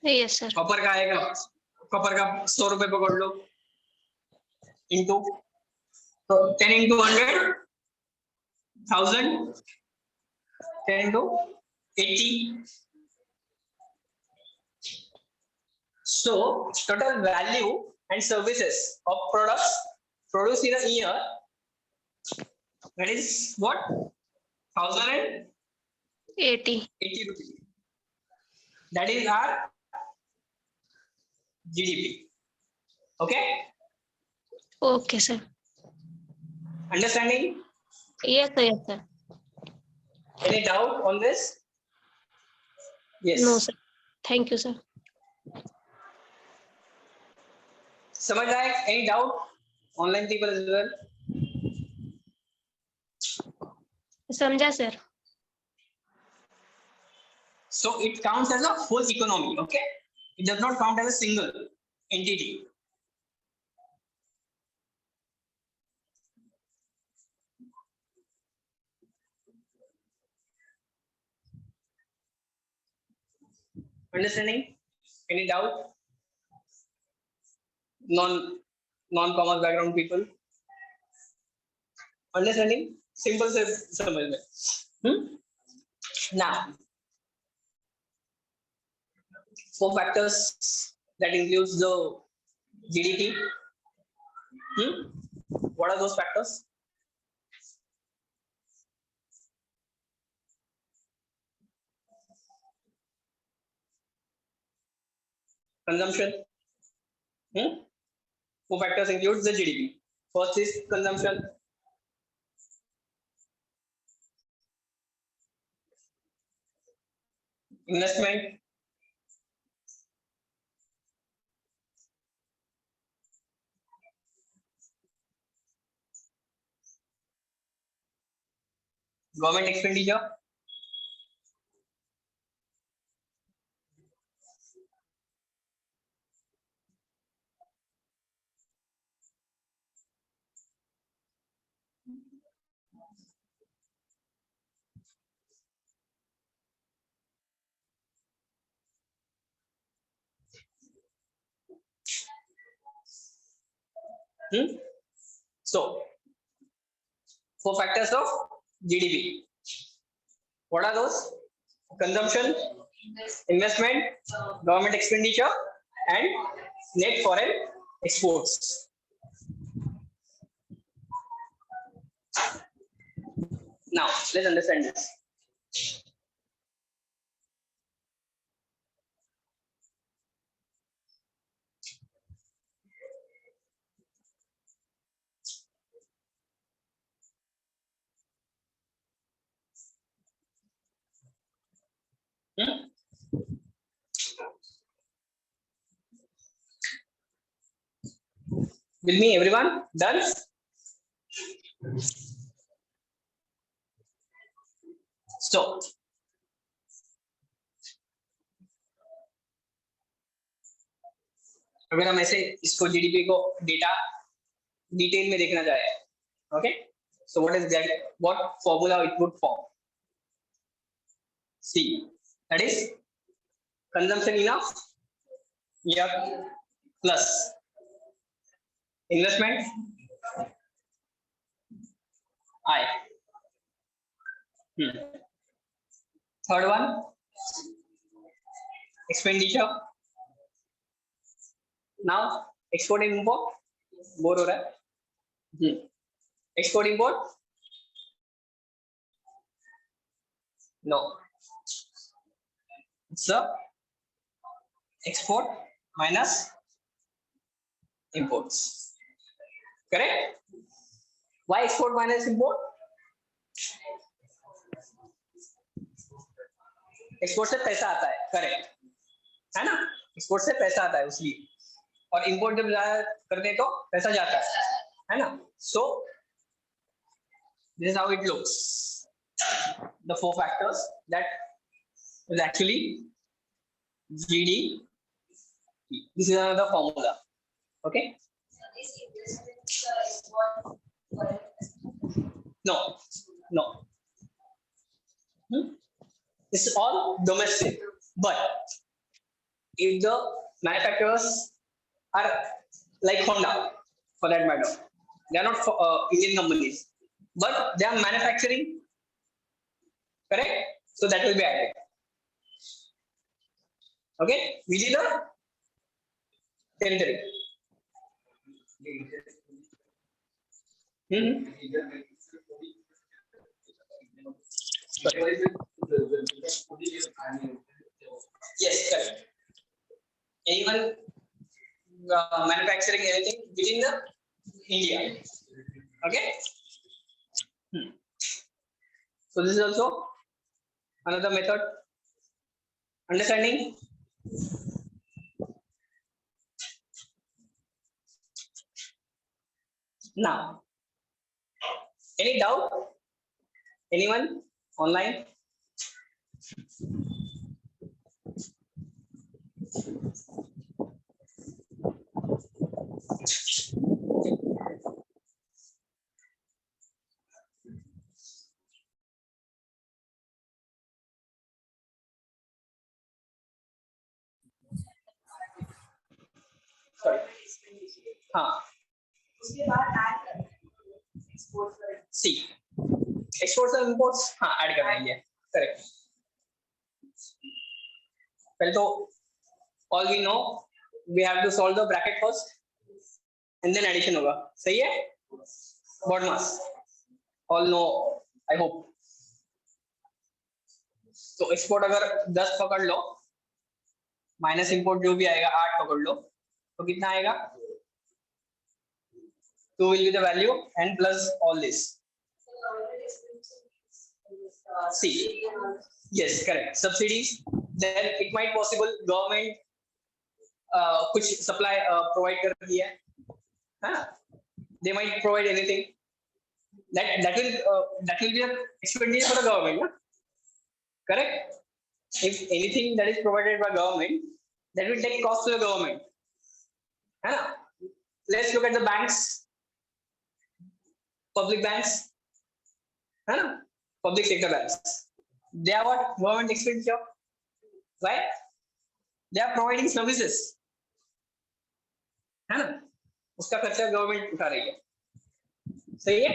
Yes sir. कॉपर का आएगा, कॉपर का 100 रुपए पकड़ लो, इनटू, तो 10 into 100, 1000, 10 into 80. So total value and services of products produced in a year, that is what, 1080 rupees. That is our GDP. Okay. Okay sir. Understanding? Yes sir, yes sir. Any doubt on this? Yes. No sir, thank you sir. समझ आए? Any doubt? Online people as well. समझा sir. So it counts as a full economy. Okay, it does not count as a single entity. Understanding? Any doubt? Non-commerce background people? Understanding? Simple से समझ में. Now, 4 factors that includes the GDP. What are those factors? Consumption. 4 factors includes the GDP. First is consumption. Investment. Government expenditure. So 4 factors of GDP. What are those? Consumption, investment, government expenditure, and net foreign exports. Now let's understand this. With me, everyone? Done? So अगर हम ऐसे इसको GDP को data detail में देखना चाहे, okay, so what is that? What formula it would form? C, that is consumption enough, yeah, plus investment I. Third one, expenditure. Now export and import. Bore हो रहा है. Export import. No. It's a export minus imports. Correct? Why export minus import? Export से पैसा आता है, correct है ना, export से पैसा आता है उसलिए, और इंपोर्ट जब करते तो पैसा जाता है ना. So this is how it looks, the 4 factors that is actually GDP. This is another formula. Okay, no. This is all domestic, but if the manufacturers are like Honda, for that matter, they are not Indian companies, but they are manufacturing, correct? So that will be added. Okay, within the territory. Yes, correct. Anyone manufacturing anything within the India. Okay. So this is also another method. Understanding? Now, any doubt? Anyone online? Sorry, हाँ, उसके बाद see exports और imports, हाँ add करना है, correct. पहले तो all we know we have to solve the bracket first and then addition होगा, सही है? BODMAS all know, I hope. तो एक्सपोर्ट अगर 10 पकड़ लो, माइनस इंपोर्ट जो भी आएगा 8 पकड़ लो, तो कितना आएगा? 2 will be the value and plus all this. See, yes, correct. Subsidies, then it might possible government कुछ supply provide कर रही है, हाँ? They might provide anything. That will be an expenditure for the government, ना? Correct? If anything that is provided by government, that will take cost to the government, है ना? Let's look at the banks. Public banks, है ना? Public sector banks. They are what? Government expenditure. Why? They are providing services. है ना? उसका खर्चा government उठा रही है, सही है?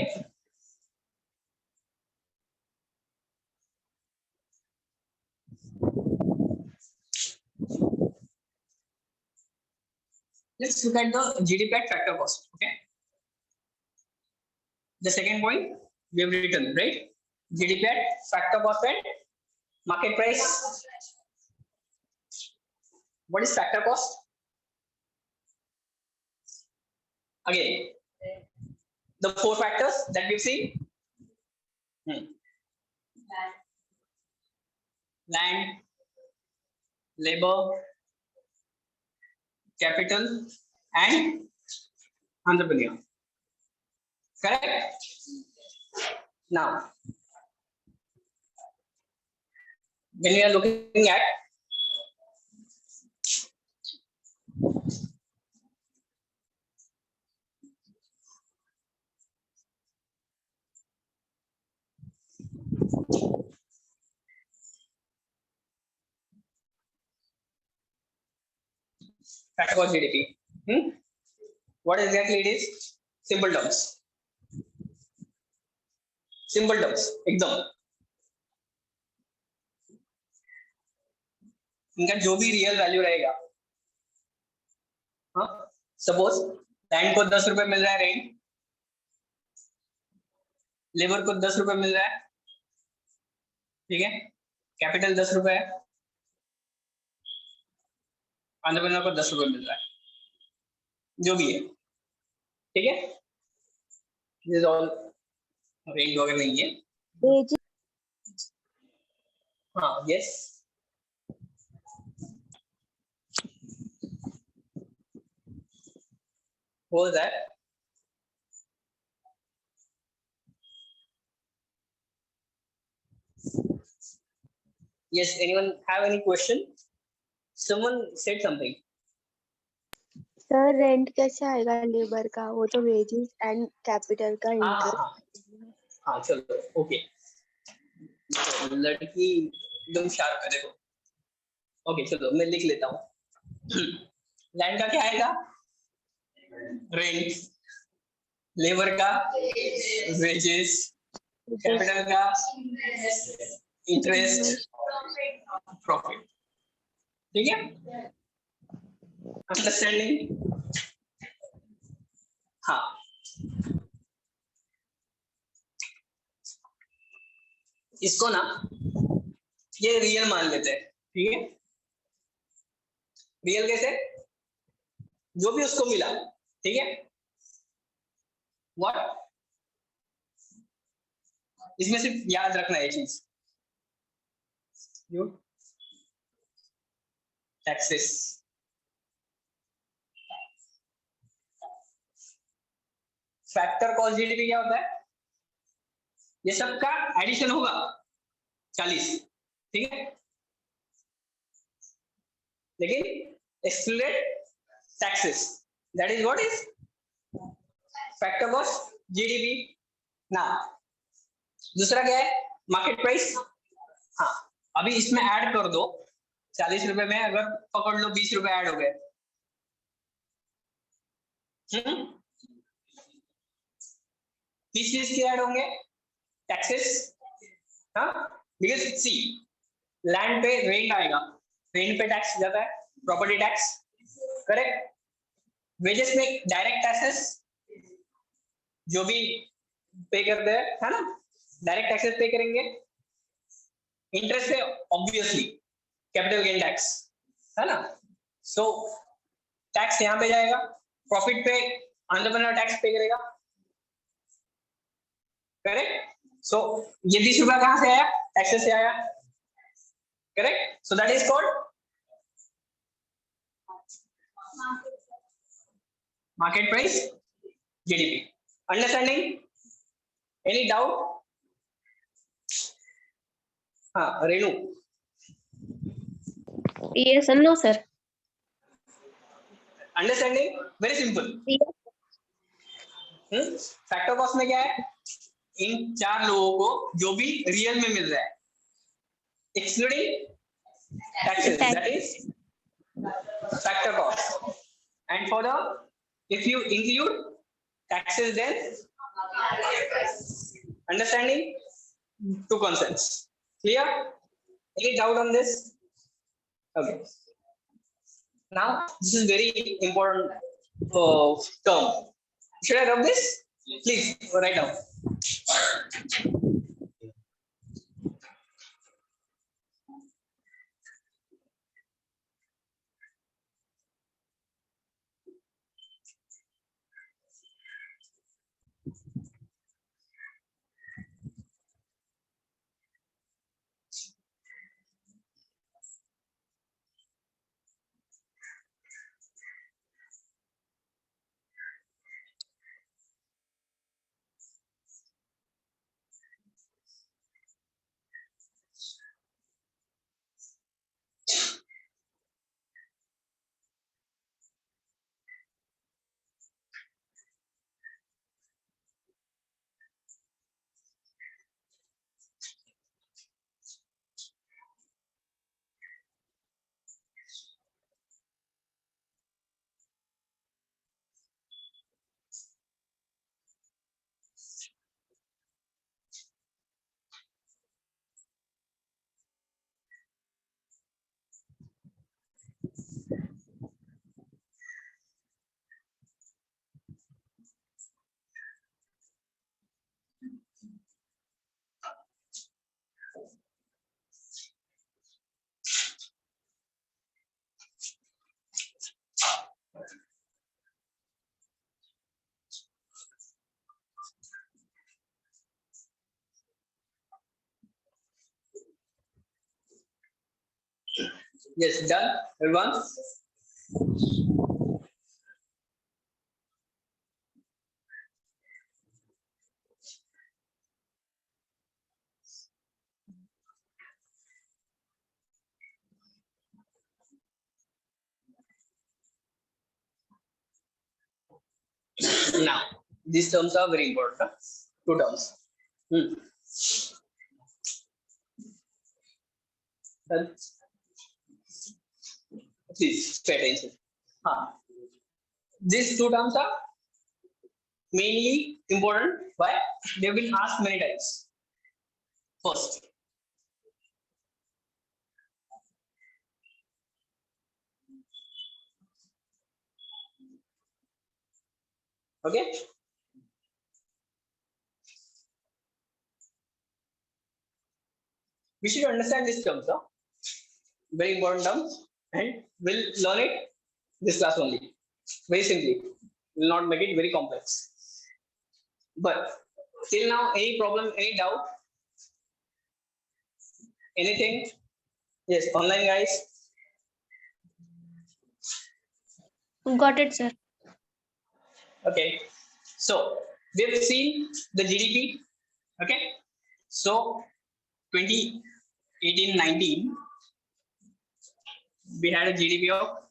Let's look at the GDP at factor cost. Okay. The second point we have written, right? GDP at factor cost and market price. What is factor cost? Again, the 4 factors that we've seen. Land, labor, capital, and entrepreneur. Correct? Now, when we are looking at factor cost GDP, what exactly it is? Simple terms. Simple terms, एकदम। इनका जो भी real value रहेगा, हाँ, suppose land को 10 रुपए मिल रहा है रेंट, लेबर को 10 रुपए मिल रहा है, ठीक है, कैपिटल 10 रुपए है, एंटरप्रेन्योर को 10 रुपए मिल रहा है, जो भी है, ठीक है, दिस इज ऑल रेंज वगैरह नहीं है, हाँ, yes, what was that? Yes, anyone have any question? Someone said something. Sir rent कैसे आएगा लेबर का? वो तो वेजेस एंड कैपिटल का इंटरेस्ट। हाँ चलो, ओके, लड़की एकदम शार्प है, देखो, ओके चलो मैं लिख लेता हूँ। लैंड का क्या आएगा? रेंट, लेबर का वेजेस, कैपिटल का इंटरेस्ट, प्रॉफिट, ठीक है, अंडरस्टैंडिंग? हाँ, इसको ना ये रियल मान लेते हैं, ठीक है, रियल कैसे? जो भी उसको मिला, ठीक है, व्हाट, इसमें सिर्फ याद रखना है चीज, you taxes, factor cost GDP क्या होता है? ये सब का एडिशन होगा 40, ठीक है, लेकिन excluded taxes. That is what is factor cost GDP. ना दूसरा क्या है? Market price. हाँ, अभी इसमें ऐड कर दो 40 रुपए में, अगर पकड़ लो 20 रुपए ऐड हो गए. किस के ऐड होंगे? टैक्सेस. हाँ, बिकॉज सी लैंड पे रेंट आएगा, रेंट पे टैक्स जाता है, प्रॉपर्टी टैक्स, करेक्ट. वेजेस में डायरेक्ट टैक्सेस जो भी पे करते हैं, है ना, डायरेक्ट टैक्सेस पे करेंगे. इंटरेस्ट पे ऑब्वियसली कैपिटल गेन टैक्स, है ना. सो टैक्स यहाँ पे जाएगा. प्रॉफिट पे एंटरप्रेन्योर टैक्स पे करेगा, करेक्ट. सो ये 20 रुपया कहाँ से आया? टैक्सेस से आया, correct. So that is called market price GDP. Understanding? Any doubt? हाँ, Renu. Yes and no, sir. Understanding? Very simple. Factor cost में क्या है? इन 4 लोगों को जो भी रियल में मिल रहा है, excluding taxes, that is factor cost. And for the, if you include taxes, then understanding? 2 concepts. Clear? Any doubt on this? Okay. Now this is very important term. Should I rub this? Please write down. Yes, done. Everyone. Now, these terms are very important. Huh? 2 terms. Done. Please pay attention. These 2 terms are mainly important. Why? They've been asked many times. First, okay. We should understand these terms. Huh? Very important terms, and we'll learn it this class only. Very simply. Will not make it very complex. But till now, any problem, any doubt? Anything? Yes, online guys. Got it, sir. Okay. So we've seen the GDP. Okay. So 2018-19, we had a GDP of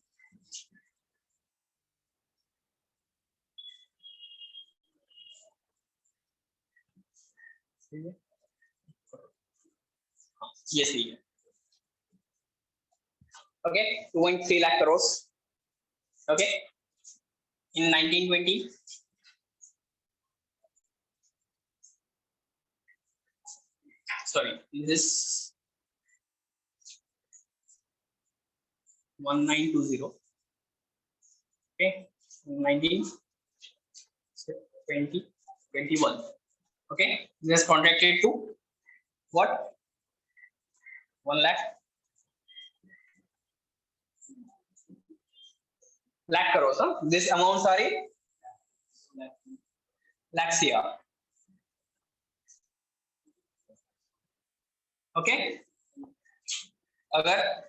yes, okay, 2.3 lakh crores. Okay, in 1920. Sorry, this 1920. Okay, 1920, 21. Okay, this contracted to what? 1 lakh crores. Huh? This amount, sorry, lakhs here. Okay, अगर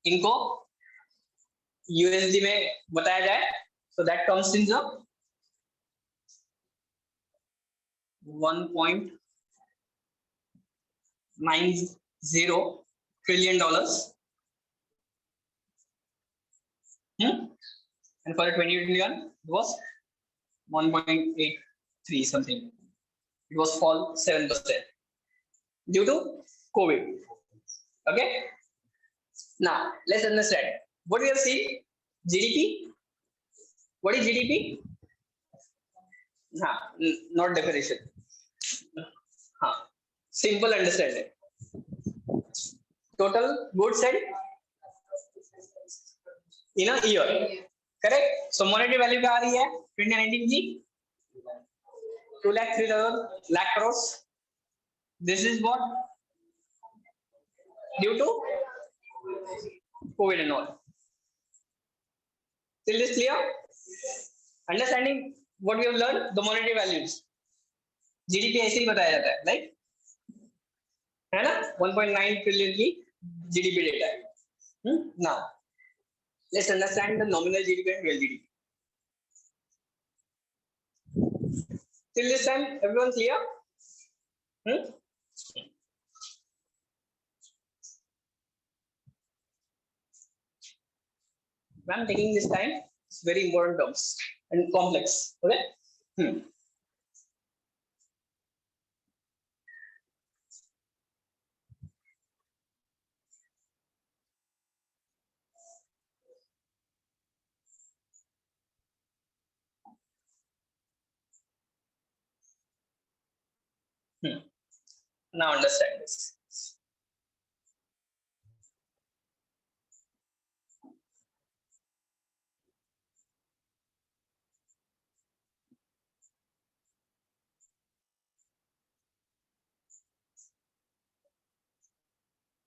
इनको USD में बताया जाए, so that comes in the 1.90 trillion dollars. And for 2021 it was 1.83 something. It was fall 7% due to COVID. Okay, now let's understand what we have seen. GDP. What is GDP? Not definition. Simple understanding. Total goods and in a year. Correct? So monetary value क्या आ रही है 2019 की 2,03 lakh crores. This is what due to COVID and all. Till this clear? Understanding what we have learned, the monetary values. GDP ऐसे ही बताया जाता है, right? है ना? 1.9 trillion की GDP data है. Now, let's understand the nominal GDP and real GDP. Till this time, everyone clear? I'm taking this time. It's very important terms and complex. Okay. Now understand this.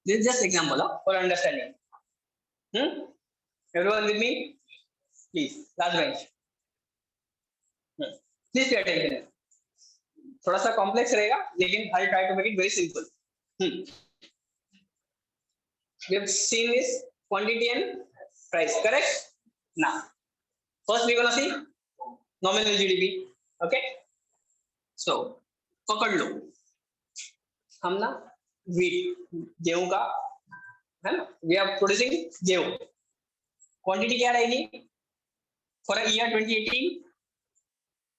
This is just example for understanding. Everyone with me? Please, last bench. Please pay attention. थोड़ा सा complex रहेगा, लेकिन I try to make it very simple. We have seen this quantity and price, correct? Now, first we gonna see nominal GDP. Okay? So, पकड़ लो. हम ना wheat गेहूं का है ना, we are producing गेहूं. क्वांटिटी क्या रहेगी फॉर ईयर 2018?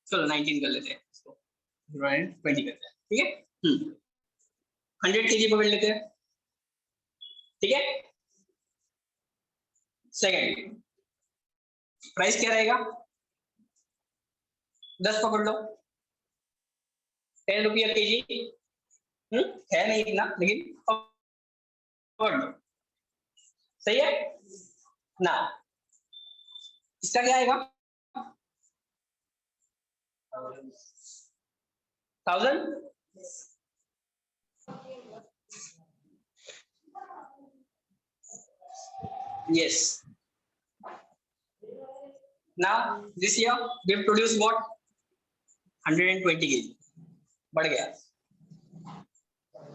चलो 19 कर लेते हैं इसको, 20 करते हैं, ठीक है. 100 kg पकड़ लेते हैं, ठीक है. सेकंड प्राइस क्या रहेगा? 10 पकड़ लो, 10 रुपया केजी. है नहीं इतना, लेकिन पकड़ लो, सही है ना. इसका क्या आएगा? 1000. Yes. Now this year we have produced what? 120 kg. बढ़ गया,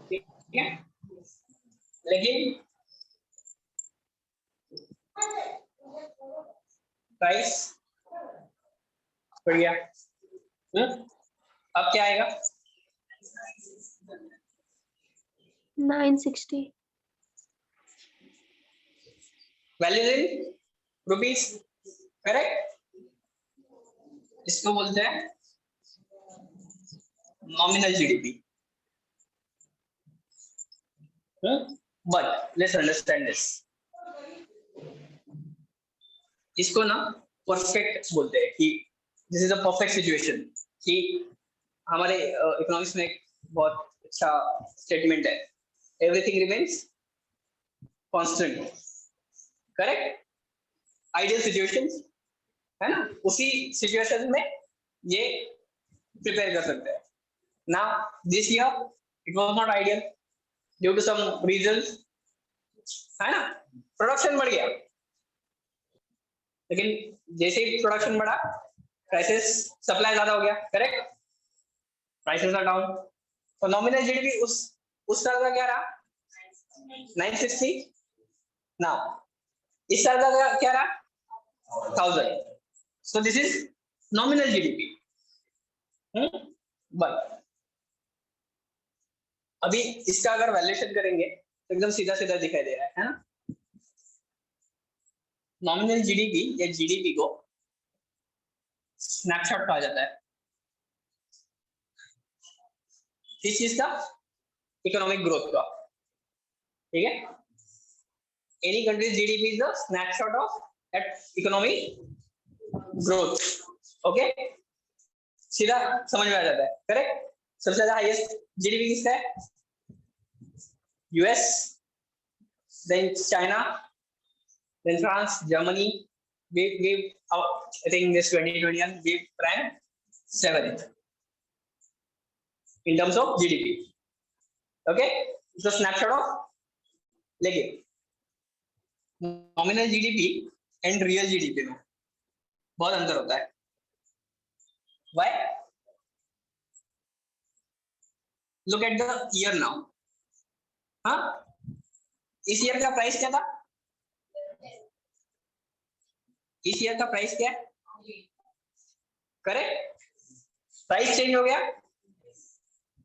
ठीक है. लेकिन प्राइस बढ़ गया. अब क्या आएगा? 960. Values in rupees, correct? इसको बोलते हैं nominal GDP. But let's understand this, इसको ना परफेक्ट बोलते हैं कि this is a perfect situation, कि हमारे इकोनॉमिक्स में एक बहुत अच्छा स्टेटमेंट है, everything remains constant, correct? Ideal situations है ना, उसी सिचुएशन में ये प्रिपेयर कर सकते हैं। Now this year it was not ideal due to some reasons, है ना, प्रोडक्शन बढ़ गया, लेकिन जैसे ही प्रोडक्शन बढ़ा प्राइसेस, सप्लाई ज्यादा हो गया, करेक्ट? प्राइसेस आर डाउन, तो नॉमिनल जीडीपी उस साल का क्या रहा? 960। नाउ इस साल का क्या रहा? 1000। So this is nominal GDP. But अभी इसका अगर वैल्यूएशन करेंगे तो एकदम सीधा सीधा दिखाई दे रहा है ना? नॉमिनल जीडीपी या जीडीपी को स्नैपशॉट कहा जाता है। किस चीज का? इकोनॉमिक ग्रोथ का, ठीक है? Any countries GDP is the snapshot of that economic growth, okay? सीधा समझ में आ जाता है, करेक्ट? सबसे ज्यादा हाईएस्ट जीडीपी किसका है? US, then China, then France, Germany. We I think this 2021 we ranked 7th in terms of GDP. Okay, it's a snapshot of, लेकिन nominal GDP and real GDP में बहुत अंतर होता है। Why? Look at the year now. हाँ, इस year का price क्या था? इस ईयर का प्राइस क्या है? करेक्ट? प्राइस चेंज हो गया।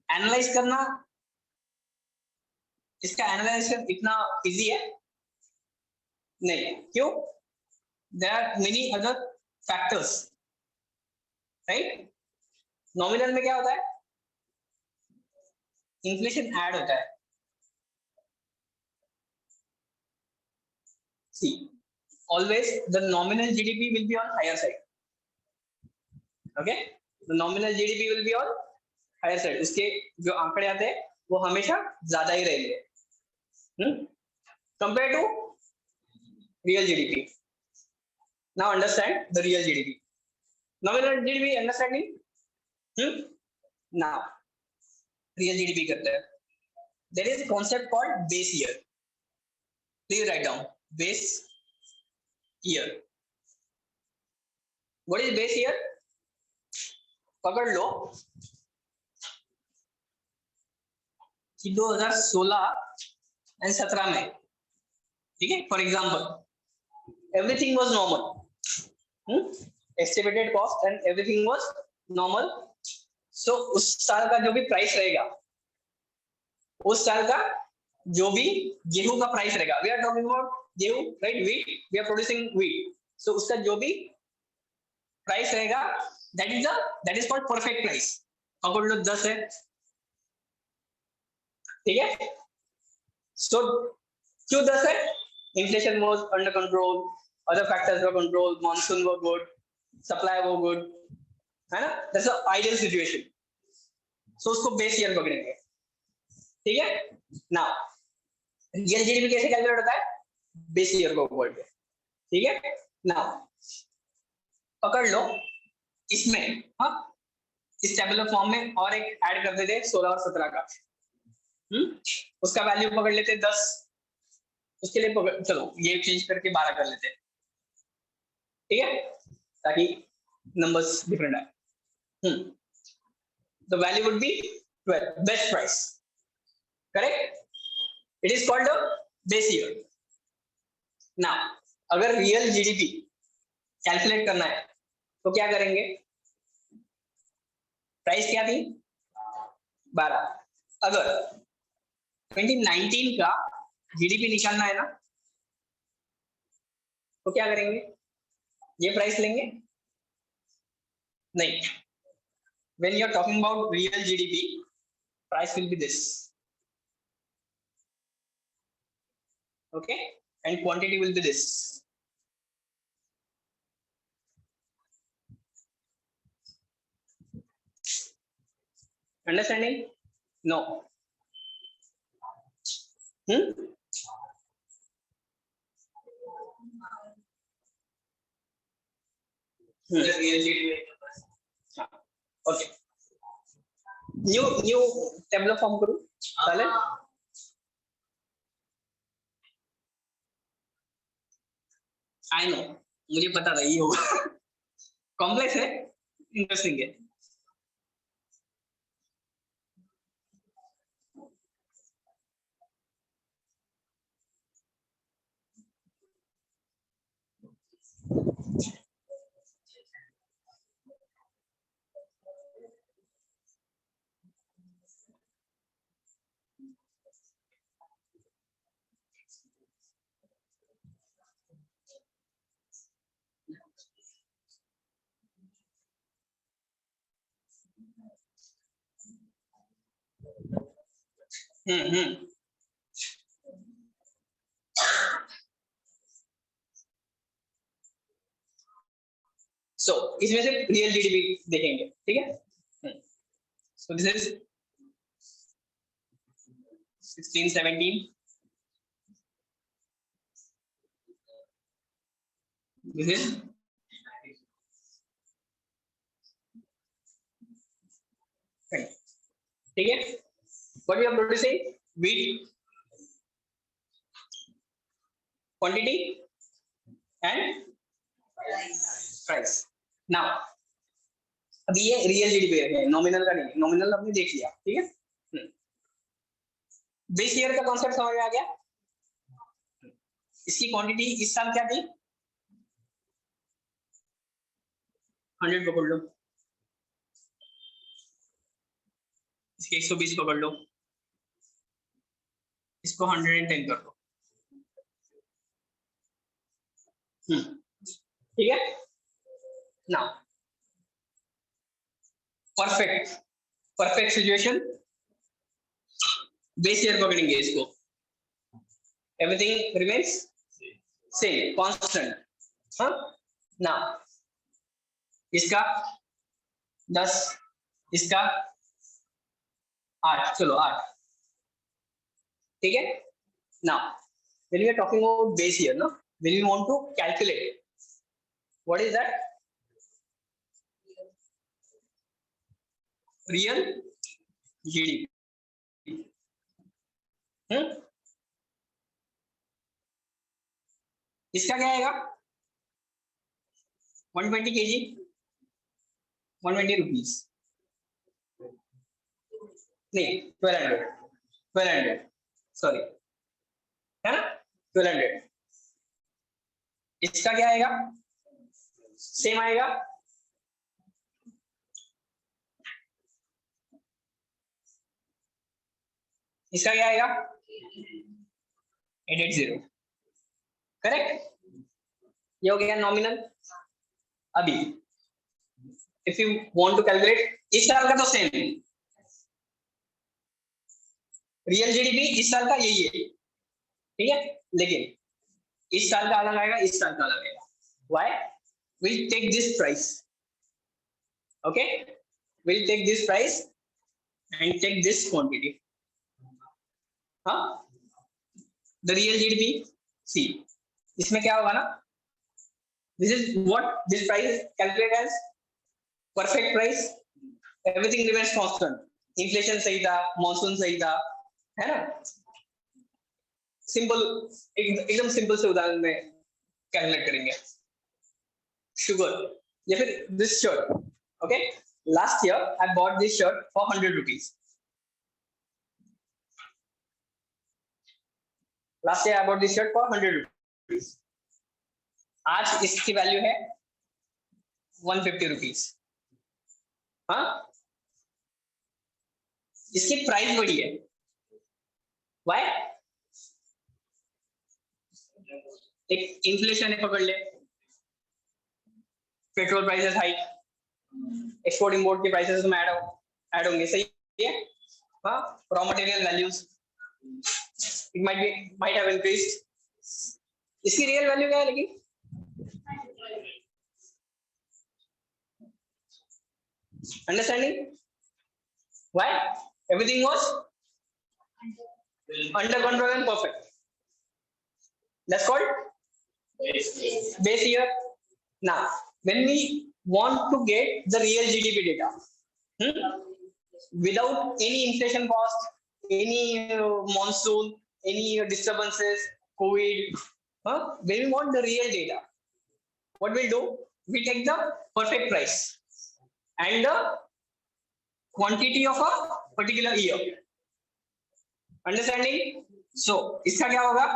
एनालाइज करना, इसका एनालाइज इतना इजी है नहीं, क्यों? There are many other factors, right? Nominal में क्या होता है? इन्फ्लेशन ऐड होता है। सी, always the nominal GDP will be on higher side. Okay, the nominal GDP will be on higher side. उसके जो आंकड़े आते हैं वो हमेशा ज्यादा ही रहेंगे compared to real GDP. Now understand the real GDP. Nominal GDP understanding? Now real GDP करते हैं। There is a concept called base year. Please write down base year. What is base year? पकड़ लो कि 2016 और 17 में, ठीक है, for example everything was normal, estimated cost and everything was normal. So उस साल का जो भी प्राइस रहेगा, उस साल का जो भी गेहूं का प्राइस रहेगा, वी आर टॉकिंग अबाउट गेहूं, right? Wheat, we are producing wheat. So उसका जो भी प्राइस रहेगा, that is called perfect price. पकड़ लो 10 है, ठीक है? सो क्यों 10 है? Inflation was under control, other factors were control, monsoon were good, supply were good, है ना? That's a ideal situation. So उसको बेस ईयर पकड़ेंगे, ठीक है? नाउ रियल जीडीपी कैसे कैलकुलेट होता है? बेस ईयर को बोल के, ठीक है? नाउ पकड़ लो इसमें, हाँ, इस टेबुलर फॉर्म में और एक ऐड कर देते 16 और 17 का, उसका वैल्यू पकड़ लेते 10, उसके लिए चलो ये चेंज करके 12 कर लेते, ठीक है, ताकि नंबर्स डिफरेंट आए। The value would be 12, best price, correct? It is called the base year. Now अगर रियल जीडीपी कैलकुलेट करना है तो क्या करेंगे? प्राइस क्या थी? 12। अगर 2019 का जीडीपी निकालना है ना, तो क्या करेंगे, ये प्राइस लेंगे नहीं. When you are talking about real GDP, price will be this. Okay, and quantity will be this. Understanding? No. Okay. New tabular form करूं चालेल. आई नो, मुझे पता था ये होगा. कॉम्प्लेक्स है, इंटरेस्टिंग है. सो इसमें से रियल जीडीपी देखेंगे, ठीक है. So this is 1617. This is ठीक है. What we are producing? Wheat, quantity and price. Now अभी ये रियल जीडीपी है, नॉमिनल का नहीं. नॉमिनल हमने देख लिया, ठीक है. बेस ईयर का कॉन्सेप्ट समझ में आ गया. इसकी क्वांटिटी इस साल क्या थी, 100 पकड़ लो, इसके 120 पकड़ लो, इसको 110 कर लो. ठीक है. Now perfect situation, base year पकड़ेंगे इसको, एवरीथिंग रिमेन्स सेम कांस्टेंट. हाँ, नाउ इसका 10, इसका 8, चलो 8. ठीक है. Now when we are talking about base year, no, when we want to calculate, what is that? Real GDP. इसका क्या आएगा, 120 kg, 120 रुपीज, नहीं 1200 सॉरी, है ना, 1200. इसका क्या आएगा, सेम आएगा. इसका क्या आएगा, 880. करेक्ट. ये हो गया नॉमिनल. अभी if you want to calculate, इस साल का तो सेम है, रियल जीडीपी इस साल का यही है, ठीक है. लेकिन इस साल का अलग आएगा, इस साल का अलग आएगा. Why? Will take this price, okay, will take this price and take this quantity. हाँ, द रियल जीडीपी. सी, इसमें क्या होगा ना, this is what this price calculate as perfect price, everything remains constant. Inflation सही था, monsoon सही था, है ना. सिंपल, एकदम सिंपल से उदाहरण में कैलकुलेट करेंगे. शुगर, या फिर this shirt. Okay, last year I bought this shirt for 100 rupees. Last year I bought this shirt for 100 rupees. आज इसकी वैल्यू है 150 रुपीज. हाँ, इसकी प्राइस बढ़ी है. व्हाई? एक इन्फ्लेशन है पकड़ ले, petrol prices hike, export import के प्राइसेस में ऐड होंगे, सही है। हाँ, raw material values it might have increased. इसकी रियल वैल्यू क्या है लेकिन? Understanding why everything was under control and perfect? That's called base year. Now when we want to get the real GDP data, without any inflation cost, any monsoon, any disturbances, COVID, when we want the real data, what we'll do, we take the perfect price and the quantity of a particular year. Understanding? So इसका क्या होगा?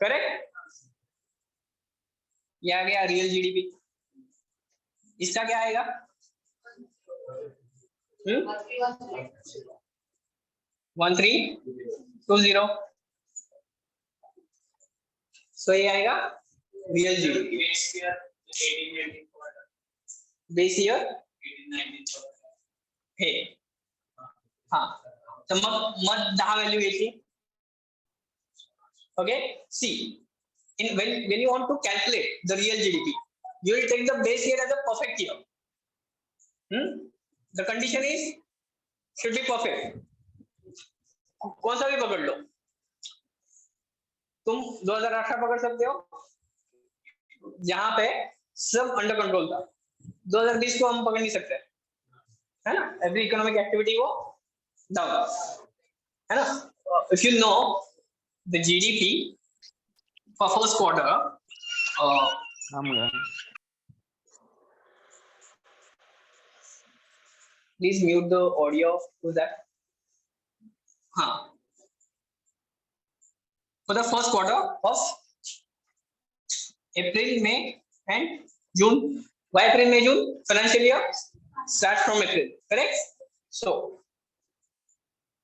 Correct, ये आ गया real GDP. इसका क्या आएगा? 1320। सो ये आएगा रियल जीडीपी। बेस ईयर हे, हाँ, तर मग 10 व्हॅल्यू घ्यायची. Okay, see, when you want to calculate the real GDP, you will take the base year as a perfect year. The condition is should be perfect. कौन सा भी पकड़ लो, तुम 2018 पकड़ सकते हो जहां पे सब अंडर कंट्रोल था. 2020 को हम पकड़ नहीं सकते, है ना. एवरी इकोनॉमिक एक्टिविटी वो डाउन, है ना. If you know the GDP for first quarter, please mute the audio. Who's that? For the first quarter of April, May and June. Why April, May, June? Financial year starts from April, correct? So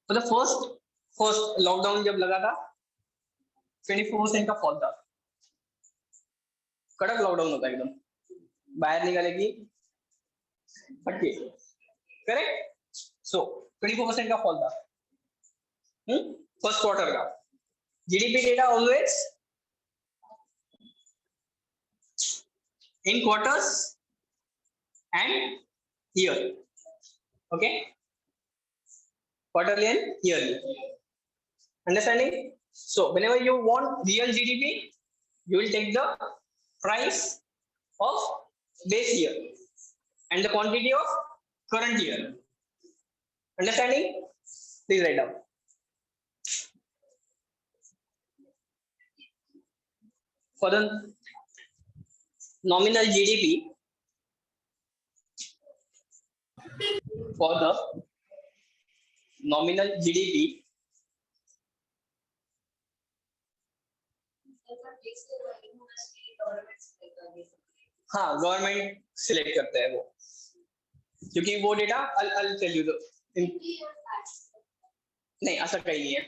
for the first lockdown जब लगा था 24% का fall था. कड़क lockdown होता है एकदम, बाहर निकाले की फटके, करेक्ट. सो 24% का फॉल था फर्स्ट क्वार्टर का. GDP data always in quarters and year. Okay, quarterly and yearly. Understanding? So whenever you want real GDP, you will take the price of base year and the quantity of current year. Understanding? Please write down. For the nominal GDP, हाँ, government select करता है वो, क्योंकि वो data I'll tell you नहीं, ऐसा कहीं नहीं है.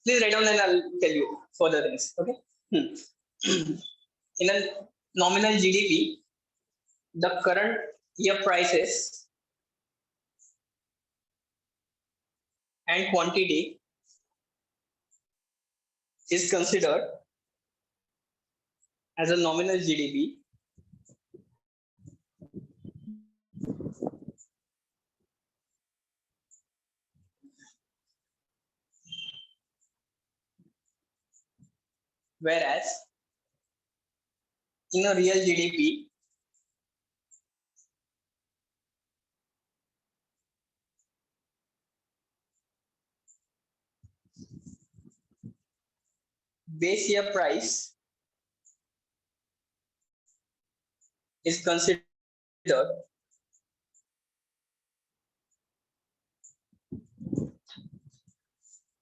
Please write down and I'll tell you further things. Okay. In a nominal GDP, the current year prices and quantity is considered as a nominal GDP whereas in a real GDP base year price is considered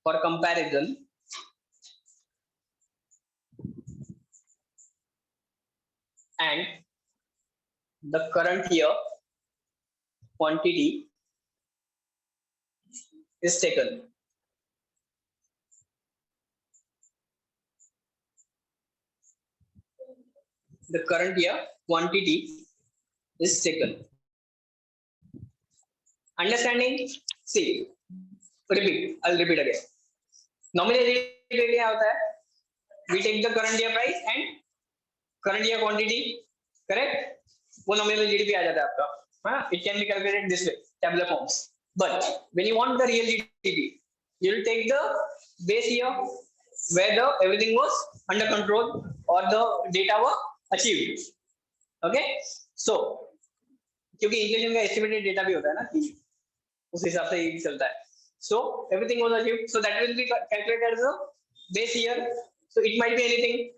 for comparison and the current year quantity is taken. The current year quantity is taken. Understanding? See, repeat. I'll repeat again. Nominal GDP क्या होता है? We take the current year price and current year quantity, correct? वो nominal GDP आ जाता है आपका. हाँ, it can be calculated this way, tabular forms. But when you want the real GDP, you will take the base year where the everything was under control or the data were achieved. Okay? So, क्योंकि inflation का estimated data भी होता है ना, उस हिसाब से ये चलता है. So everything was achieved. So that will be calculated as a base year. So it might be anything.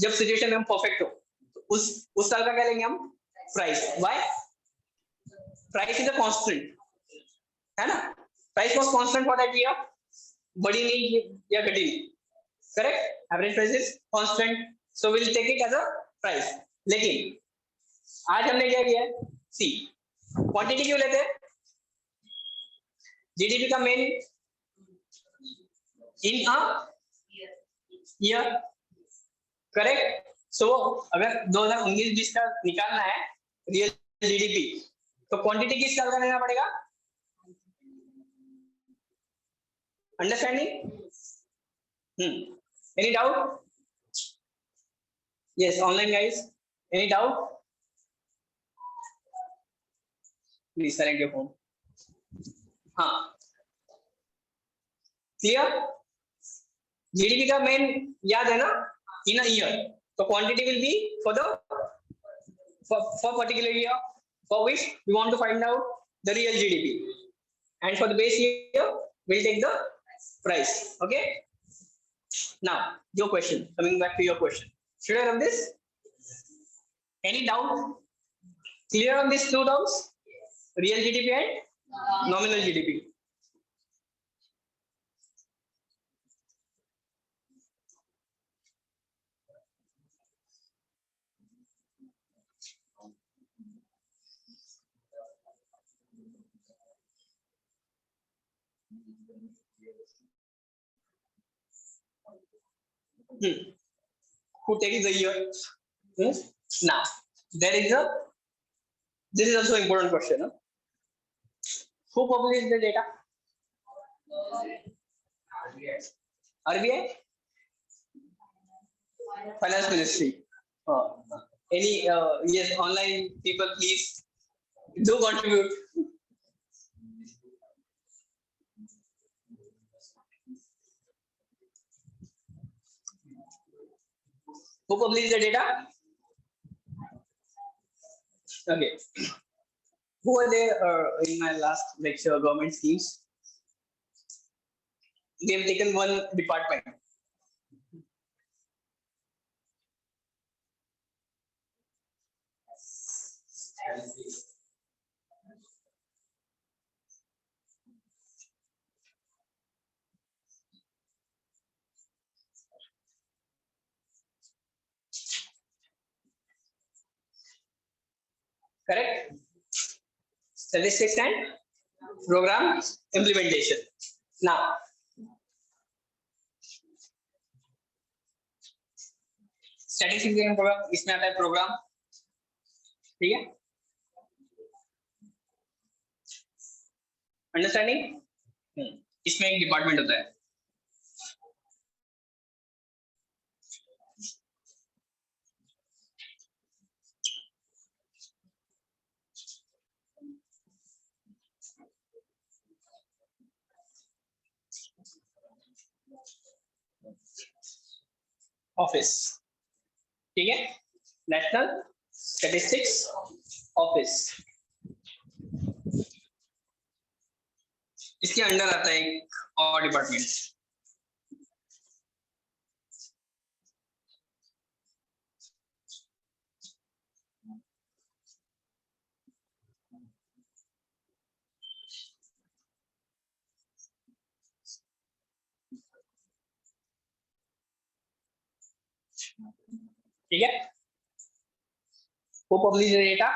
जब सिचुएशन में हम परफेक्ट हो तो उस साल का क्या लेंगे हम price. Why? Price is a constant, है ना. Price was constant for that year, बढ़ी नहीं या घटी नहीं, correct. Average price is constant, so we will take it as a price. लेकिन आज हमने क्या किया है, सी क्वांटिटी क्यों लेते हैं. जीडीपी का main in a year, correct. So अगर 2019-20 का निकालना है रियल जीडीपी तो क्वांटिटी किस साल का लेना पड़ेगा. Understanding? Any doubt? Yes, online guys, any doubt? Please current your phone. हाँ, क्लियर. जीडीपी का मेन याद है ना, इन अ ईयर. तो quantity will be for the for particular year for which we want to find out the real GDP, and for the base year we'll take the price. Okay, now your question, coming back to your question, should I run this? Any doubt? Clear on these two terms, real GDP and nominal GDP? Who takes the year? Now there is a, this is also important question, huh? Who publishes the data? RBI? Finance Ministry. Any yes, online people, please do contribute. Who publishes the data? Okay. Who are there in my last lecture, government schemes? We have taken one department. Correct? Statistics and program implementation. Now, statistics and program, इसमें आता है program, ठीक है? Understanding? इसमें एक department होता है. Office, ठीक है, नेशनल स्टैटिस्टिक्स ऑफिस. इसके अंडर आता है एक और डिपार्टमेंट. ठीक है. Who publish the data?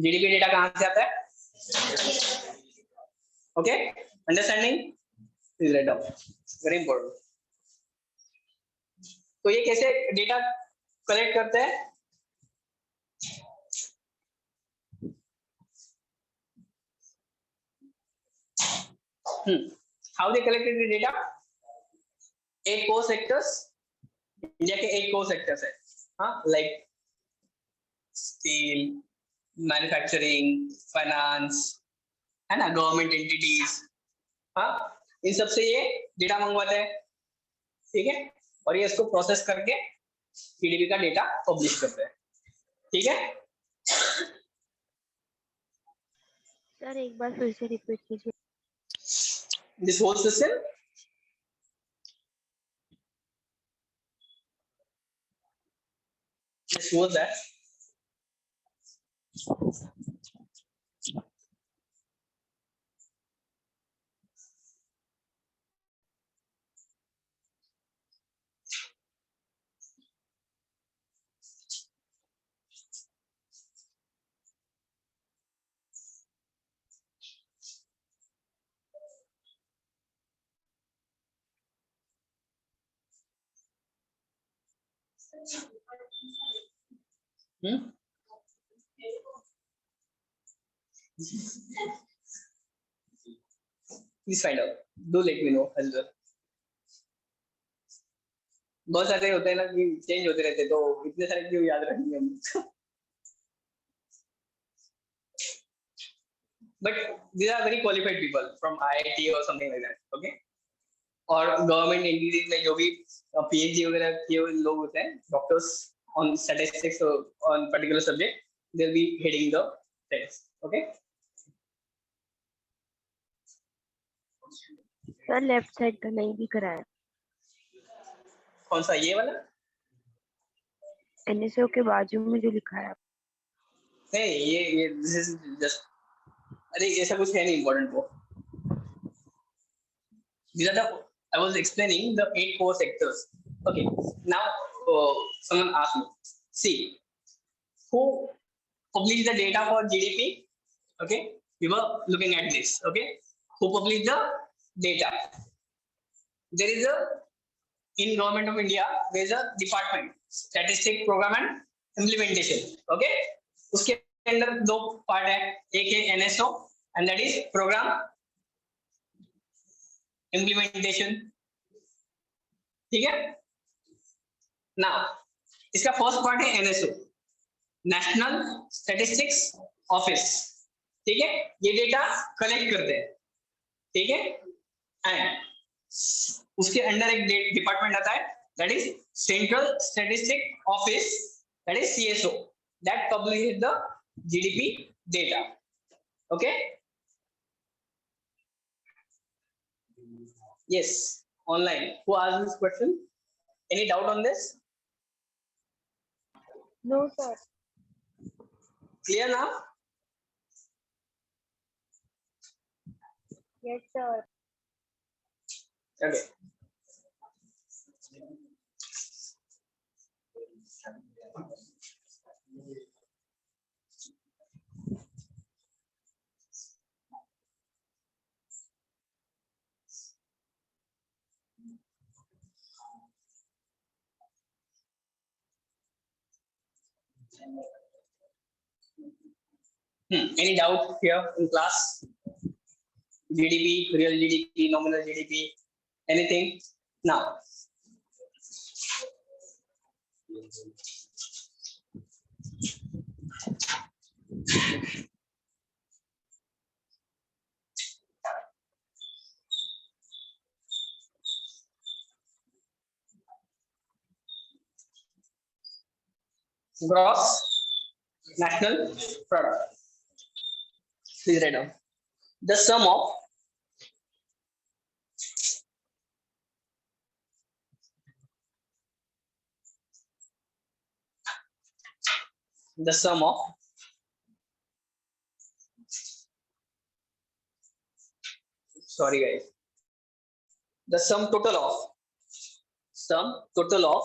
GDP data कहाँ से आता है? Okay, understanding? Please write down, very important. तो ये कैसे डेटा कलेक्ट करते हैं? How they collected the data? 8 core sectors, India के 8 कोर सेक्टर्स है, हाँ, लाइक स्टील, मैन्युफैक्चरिंग, फाइनेंस, है ना, गवर्नमेंट एंटिटीज, हाँ, इन सब से ये डेटा मंगवाते हैं, ठीक है, और ये इसको प्रोसेस करके जीडीपी का डेटा पब्लिश करते हैं, ठीक है। सर एक बार फिर से रिपीट कीजिए। This whole system shows that please find out, do let me know as well। बहुत सारे होते हैं ना कि चेंज होते रहते, तो इतने सारे क्यों याद रखेंगे हम? But these are very qualified people from IIT or something like that, okay? और गवर्नमेंट एंटिटीज में जो भी पीएचडी वगैरह किए हुए लोग होते हैं, doctors on statistics on particular subject, they will be heading the test, okay. Sir left side का नहीं दिख रहा है। कौन सा, ये वाला? एनएसओ के बाजू में जो लिखा है। नहीं, ये दिस इज जस्ट, अरे ऐसा कुछ है नहीं इम्पोर्टेंट वो। These are the, I was explaining the 8 core sectors. Okay, now someone asked me, see, who published the data for GDP? Okay, we were looking at this. Okay, who published the data? There is a, in Government of India, there is a department, Statistic Program and Implementation. Okay, उसके अंदर दो part है, एक है NSO and that is Program Implementation, ठीक है। Now इसका first part है NSO, नेशनल स्टैटिस्टिक्स ऑफिस, ठीक है, ये डेटा कलेक्ट करते हैं, ठीक है, एंड उसके अंडर एक डिपार्टमेंट आता है, that is central statistic office, that is CSO, that publishes the GDP data, okay. Yes, online. Who asked this question? Any doubt on this? No sir. Clear now? Yes sir. Okay. Any doubt here in class? GDP, real GDP, nominal GDP, anything? Now, gross national product. Please write down the sum of sorry guys, the sum total of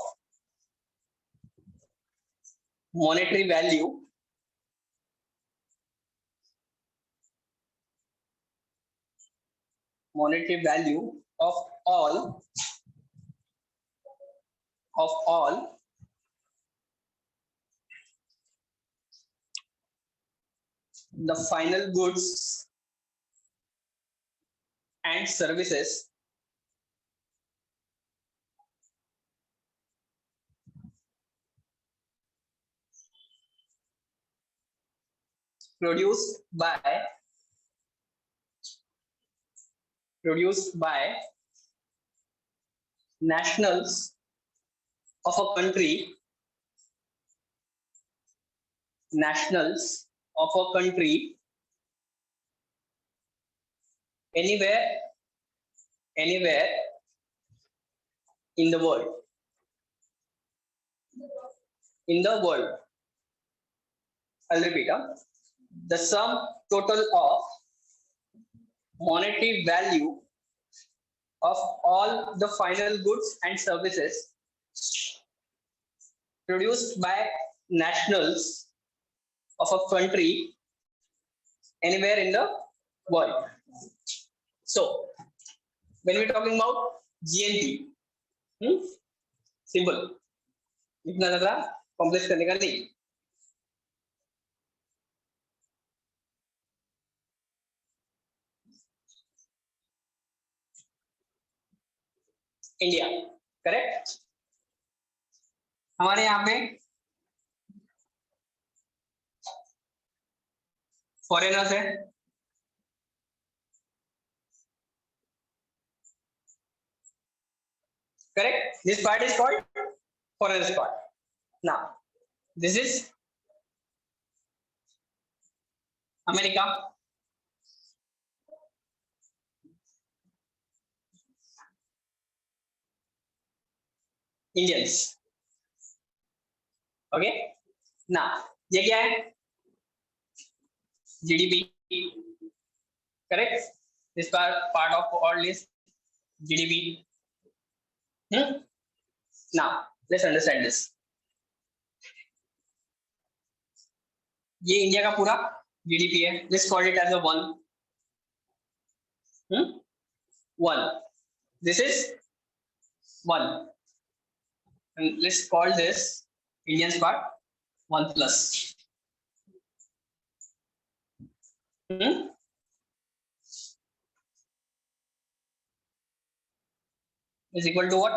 monetary value of all the final goods and services produced by nationals of a country anywhere in the world. I'll repeat. The sum total of monetary value of all the final goods and services produced by nationals of a country anywhere in the world. So, when we're talking about GNP, simple. इतना ज़्यादा complex करने का नहीं. India, correct. हमारे यहाँ पे foreigners है, correct. This part is called foreigners part. Now, this is America. Indians. Okay. Now, ये क्या है? GDP. Correct. This part of all is GDP. Now, let's understand this. ये इंडिया का पूरा GDP है. Let's call it as a 1. 1. This is 1. And let's call this Indian's part 1 plus. Is equal to what?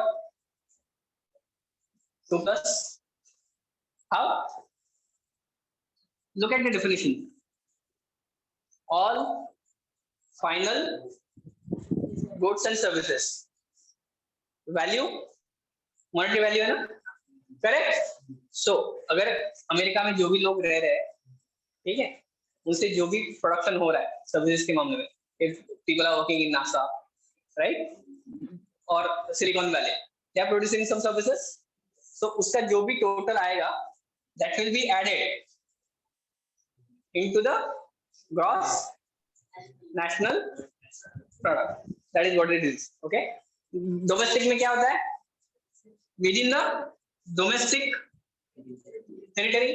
2 plus. How? Look at the definition. All final goods and services. Value, monetary value है ना? Correct? So, अगर America में जो भी लोग रह रहे हैं, ठीक है, उनसे जो भी प्रोडक्शन हो रहा है सर्विसेज के मामले में, if people are working in NASA, right? और silicon valley, they are producing some services. So उसका जो भी टोटल आएगा, that will be added into the gross national product. That is what it is. Okay. Domestic में क्या होता है? Within the domestic territory,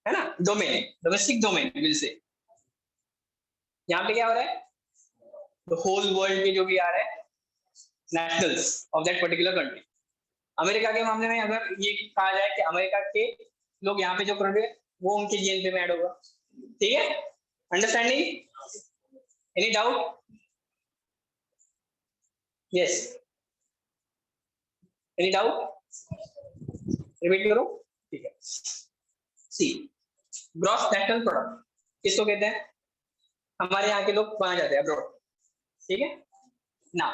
है ना? Domain, domestic domain will say. यहाँ पे क्या हो रहा है? The whole world के जो भी आ रहा है, nationals of that particular country. America के मामले में अगर ये कहा जाए कि अमेरिका के लोग यहाँ पे जो कर रहे हैं वो उनके जीएनपी में ऐड होगा. ठीक है? Understanding? Any doubt? Yes. Any doubt? Repeat करो. ठीक है. सी, ग्रॉस नेशनल प्रोडक्ट किसको कहते हैं? हमारे यहाँ के लोग वहां जाते हैं अब्रॉड. ठीक है ना?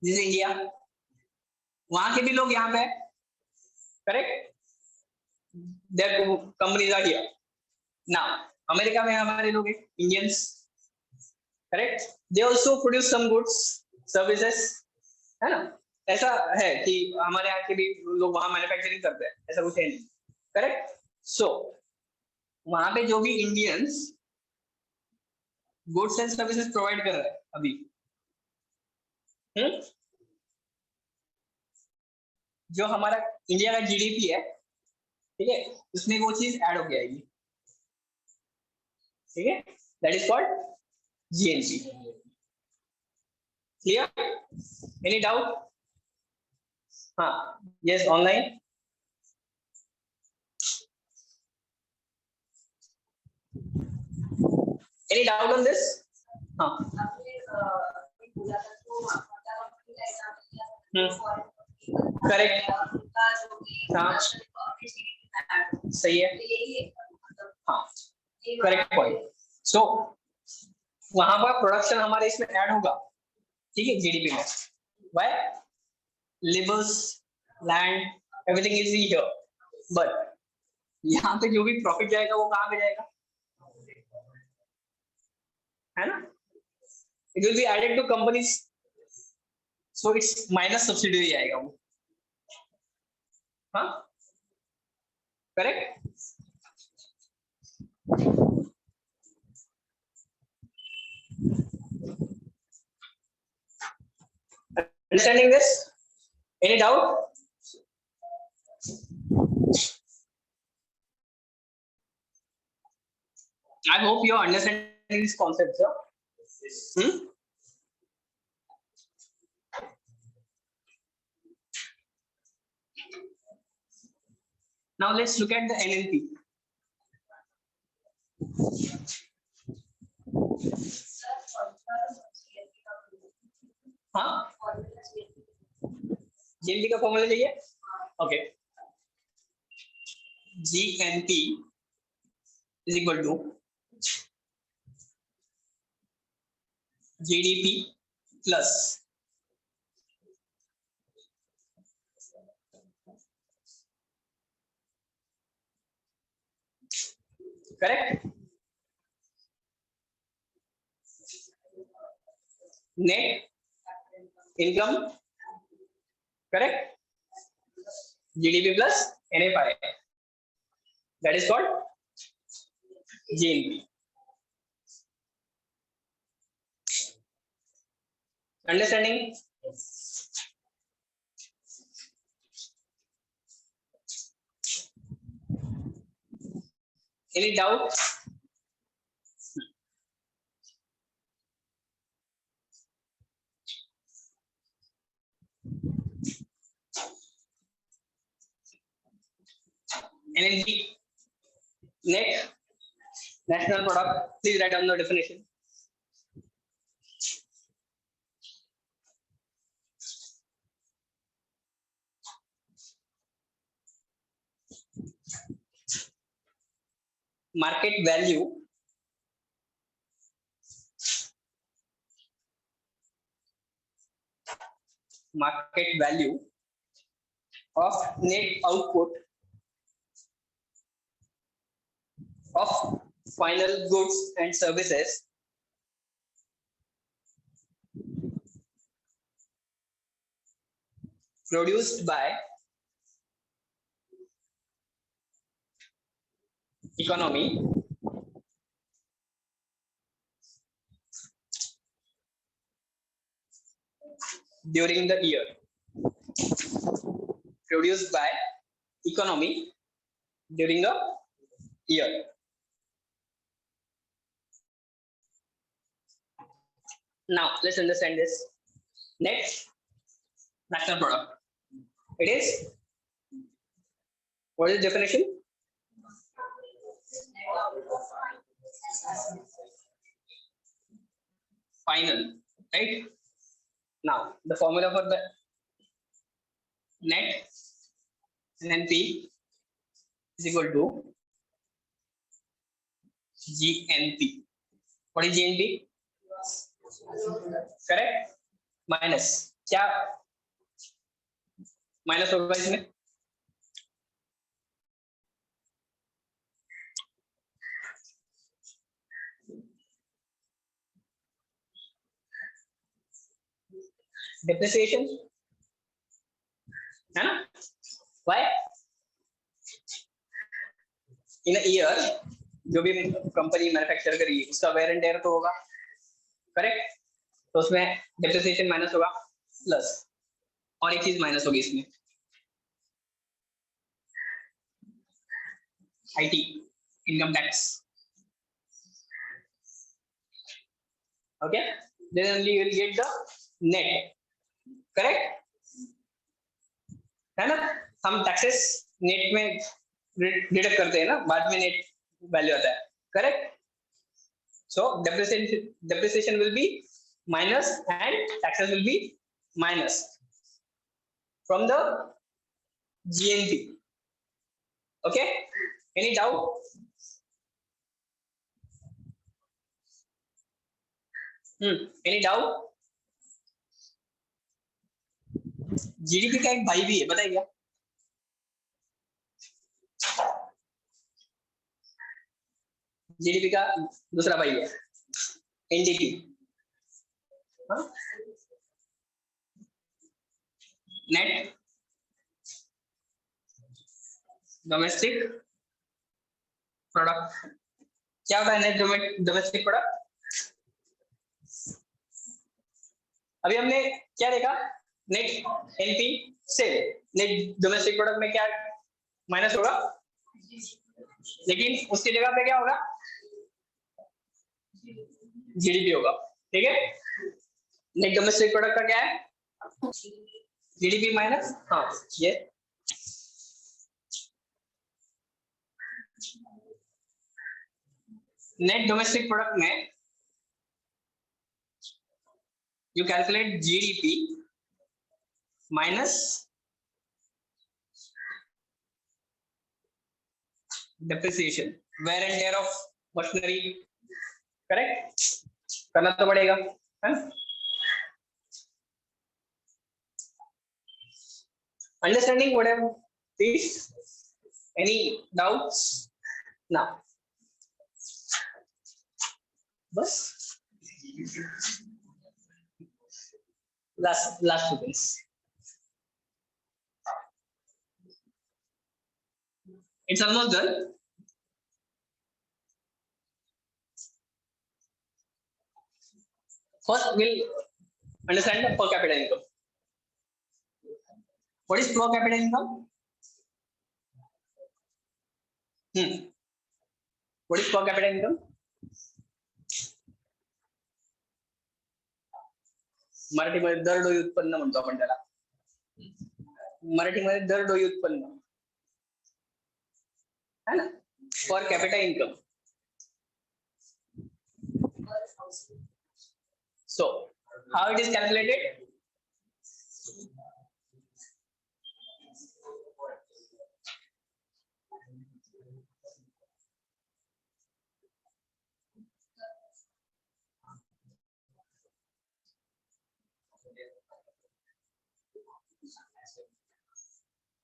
This is India. वहां के भी लोग यहाँ पे, correct? There companies are here. Now America में हमारे लोग हैं Indians, correct? They also produce some goods services, है ना? ऐसा है कि हमारे यहाँ के भी लोग वहां मैन्युफैक्चरिंग करते हैं, ऐसा कुछ है नहीं. करेक्ट? सो वहां पे जो भी Indians goods and services provide कर रहे हैं अभी, जो हमारा इंडिया का जीडीपी है, ठीक है, उसमें वो चीज ऐड हो जाएगी, ठीक है, that is called GNP. Clear? Any doubt? हाँ, yes, online. Any doubt on this? हाँ, करेक्ट, हाँ सही है, हाँ करेक्ट पॉइंट। सो वहां पर प्रोडक्शन हमारे इसमें ऐड होगा, ठीक है, जीडीपी में। Why? Labours, land, everything is here, but यहाँ पे जो भी प्रॉफिट जाएगा वो कहाँ पे जाएगा, है ना? It will be added to companies, so it's minus subsidy आएगा वो, हाँ correct. Understanding this? Any doubt? I hope you are understanding this concept, sir. Now let's look at the NNP. हाँ, जीएनपी का फॉर्मूला चाहिए? Okay, GNP is equal to GDP plus correct net income, correct, GDP plus NFI, that is called GNP. Understanding? Any doubt? NNP, net national product. Please write down the definition. Market value of net output of final goods and services produced by economy during the year. Produced by economy during the year. Now let's understand this. Next, national product. It is, what is the definition? Final, right? Now the formula for the net NNP is equal to GNP. What is GNP? Correct? Minus, क्या minus होगा इसमें? Depreciation, है ना? Why? In a year जो भी company manufacture करेगी उसका where and tear तो होगा, करेक्ट? तो उसमें डेप्रिसिएशन माइनस होगा, प्लस और एक चीज माइनस होगी इसमें, IT, income tax. Okay, then only you will get the net. Correct है ना? हम taxes net में डिडक्ट करते हैं ना, बाद में net value आता है. Correct. So depreciation will be minus and taxes will be minus from the GNP. Okay, any doubt? Any doubt? GDP का एक भाई भी है, बताइए क्या? GDP का दूसरा भाई है NDP. Net domestic product. क्या होता है नेट डोमेस्टिक प्रोडक्ट? अभी हमने क्या देखा? नेट एनपी सेल. नेट डोमेस्टिक प्रोडक्ट में क्या माइनस होगा, लेकिन उसकी जगह पे क्या होगा? जीडीपी होगा. ठीक है, नेट डोमेस्टिक प्रोडक्ट का क्या है? जीडीपी माइनस, हाँ ये नेट डोमेस्टिक प्रोडक्ट में you calculate GDP minus depreciation, wear and tear of machinery. Correct, करना तो पड़ेगा, है ना? Understanding whatever, please. Any doubts? Now, बस last two things. It's almost done. First, we'll understand the per capita income. What is per capita income? What is per capita income? मराठीमध्ये दरडोई उत्पन्न म्हणतो आपण त्याला. मराठीमध्ये दरडोई उत्पन्न है ना, per capita income. So how it is calculated?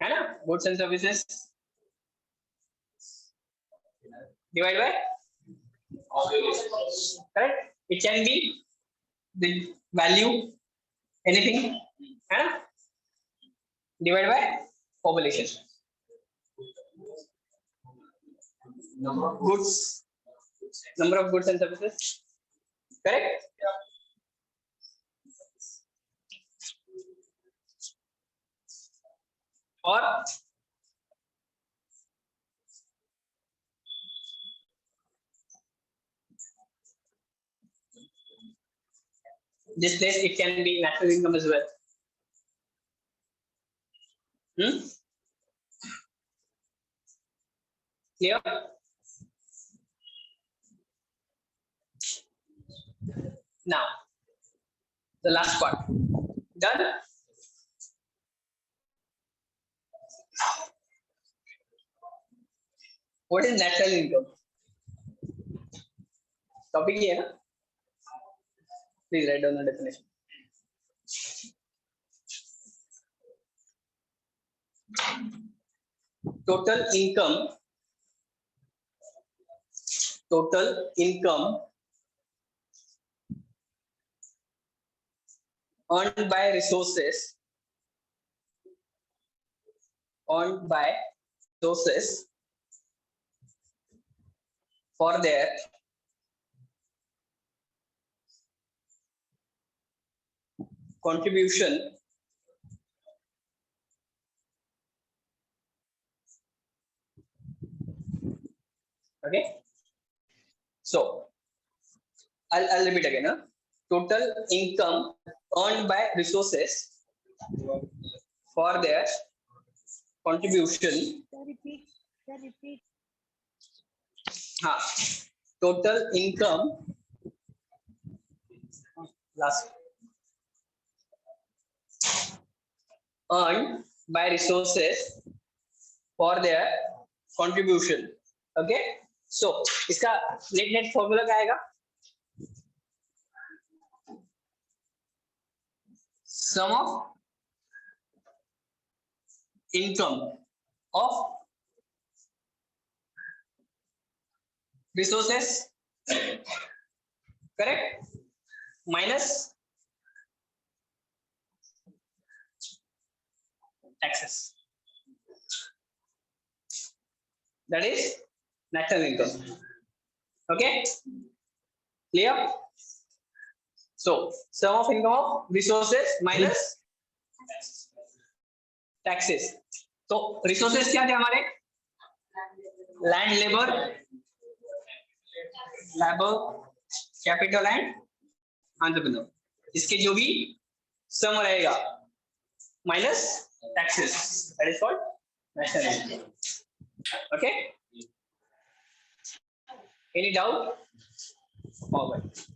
है ना, goods and services divided by, correct, it can be the value anything, है ना, divided by population. Number of goods and services, correct. और this place it can be national income as well. Clear? Now the last part done. What is national income? Topic ये है ना, please write down the definition. Total income earned by resources for their contribution Okay, so I'll repeat again. Total income earned by resources for their contribution. repeat. हाँ, total income last earned by resources for their contribution. Okay, so इसका net formula क्या आएगा? Sum of income of resources, correct, minus taxes. That is national income. Okay, clear? So sum of income of resources minus taxes. तो resources क्या थे हमारे? Land, labor, capital and entrepreneur. इसके जो भी sum रहेगा minus taxes, that is called national income. Okay, any doubt? All right.